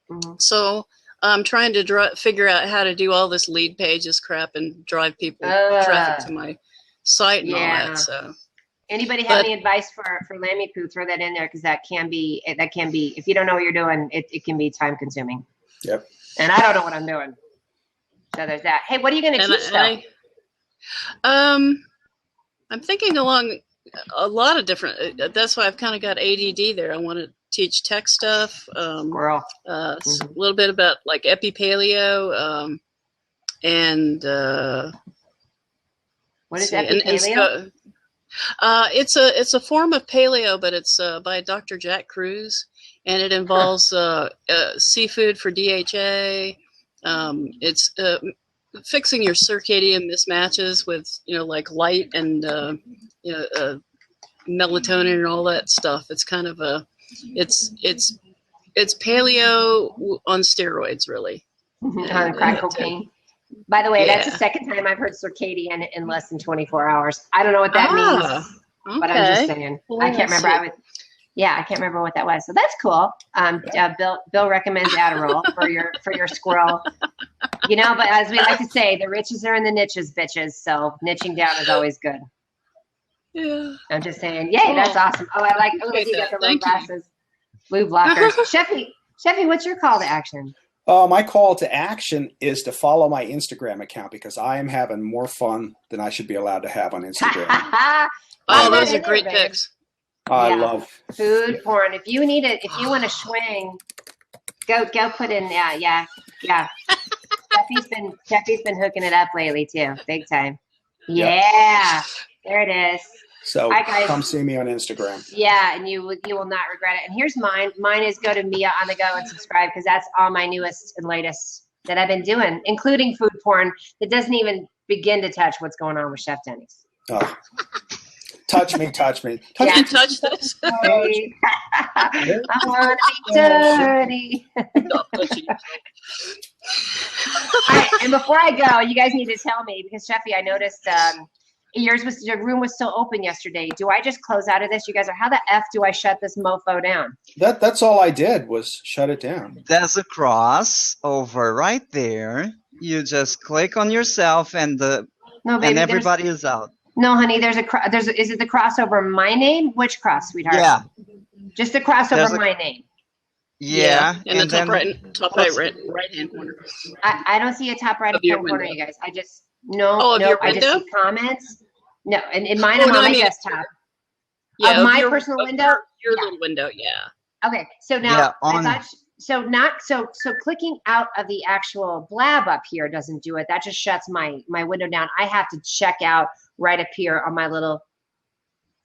Speaker 1: Mm-hmm.
Speaker 8: So I'm trying to figure out how to do all this lead pages crap and drive people traffic to my site and all that. So.
Speaker 1: Anybody have any advice for Lammy Poo? Throw that in there, because that can be if you don't know what you're doing, it can be time consuming.
Speaker 6: Yep.
Speaker 1: And I don't know what I'm doing. So there's that. Hey, what are you going to teach though?
Speaker 8: I'm thinking along a lot of different. That's why I've kind of got ADD there. I want to teach tech stuff. A little bit about like epipaleo, and
Speaker 1: what is epipaleo?
Speaker 8: It's a form of paleo, but it's by Dr. Jack Cruz, and it involves seafood for DHA. It's fixing your circadian mismatches with like light and melatonin and all that stuff. It's kind of it's paleo on steroids, really.
Speaker 1: On crack cocaine. By the way, that's the second time I've heard circadian in less than 24 hours. I don't know what that means, but I'm just saying.
Speaker 8: Well,
Speaker 1: I can't remember. I can't remember what that was. So that's cool. Bill recommends Adderall for your squirrel. But as we like to say, the riches are in the niches, bitches. So niching down is always good.
Speaker 8: Yeah.
Speaker 1: I'm just saying. Yay, that's awesome. Oh, I like. Oh, look, you got the little glasses. Blue blockers. Sheffy, what's your call to action?
Speaker 6: My call to action is to follow my Instagram account, because I am having more fun than I should be allowed to have on Instagram.
Speaker 8: Those are great picks.
Speaker 6: I love
Speaker 1: food porn. If you want to swing, go put in. Yeah. Sheffy's been hooking it up lately too, big time. Yeah, there it is.
Speaker 6: So come see me on Instagram.
Speaker 1: Yeah, and you will not regret it. And here's mine. Mine is go to Mia on the Go and subscribe, because that's all my newest and latest that I've been doing, including food porn that doesn't even begin to touch what's going on with Chef Denny's.
Speaker 6: Oh. Touch me.
Speaker 8: Touch this.
Speaker 1: I want to be dirty. All right, and before I go, you guys need to tell me, because Sheffy, I noticed your room was still open yesterday. Do I just close out of this? You guys how the F do I shut this mofo down?
Speaker 6: That's all I did was shut it down.
Speaker 7: There's a cross over right there. You just click on yourself, and everybody is out.
Speaker 1: No, honey, is it the cross over my name? Which cross, sweetheart?
Speaker 7: Yeah.
Speaker 1: Just the cross over my name.
Speaker 7: Yeah.
Speaker 8: In the top right hand corner.
Speaker 1: I don't see a top right hand corner, you guys. I just I just see comments. No, and in mine, I'm on my desktop.
Speaker 8: Yeah,
Speaker 1: my personal window.
Speaker 8: Your little window, yeah.
Speaker 1: Okay, so now so clicking out of the actual Blab up here doesn't do it. That just shuts my window down. I have to check out right up here on my little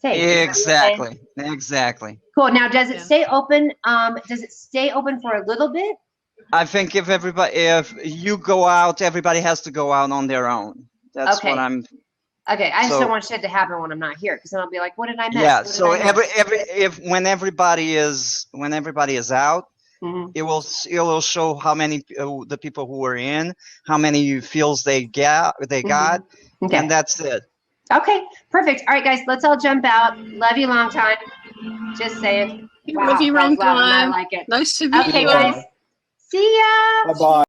Speaker 1: thing.
Speaker 7: Exactly.
Speaker 1: Cool. Now, does it stay open? Does it stay open for a little bit?
Speaker 7: I think if you go out, everybody has to go out on their own. That's
Speaker 1: Okay.
Speaker 7: what I'm.
Speaker 1: Okay, I just
Speaker 7: So-
Speaker 1: don't want shit to happen when I'm not here, because then I'll be like, what did I miss?
Speaker 7: Yeah.
Speaker 1: What did
Speaker 7: So
Speaker 1: I miss?
Speaker 7: when everybody is out,
Speaker 1: Mhm.
Speaker 7: it will show how many the people who were in, how many fields they got,
Speaker 1: Okay.
Speaker 7: and that's it.
Speaker 1: Okay, perfect. All right, guys, let's all jump out. Love you long time. Just saying. Wow,
Speaker 8: Love you,
Speaker 1: Fred's
Speaker 8: wrong
Speaker 1: laughing. I
Speaker 8: time.
Speaker 1: like it.
Speaker 8: Nice to meet
Speaker 1: Okay,
Speaker 8: you all.
Speaker 1: guys. See ya.
Speaker 6: Bye bye.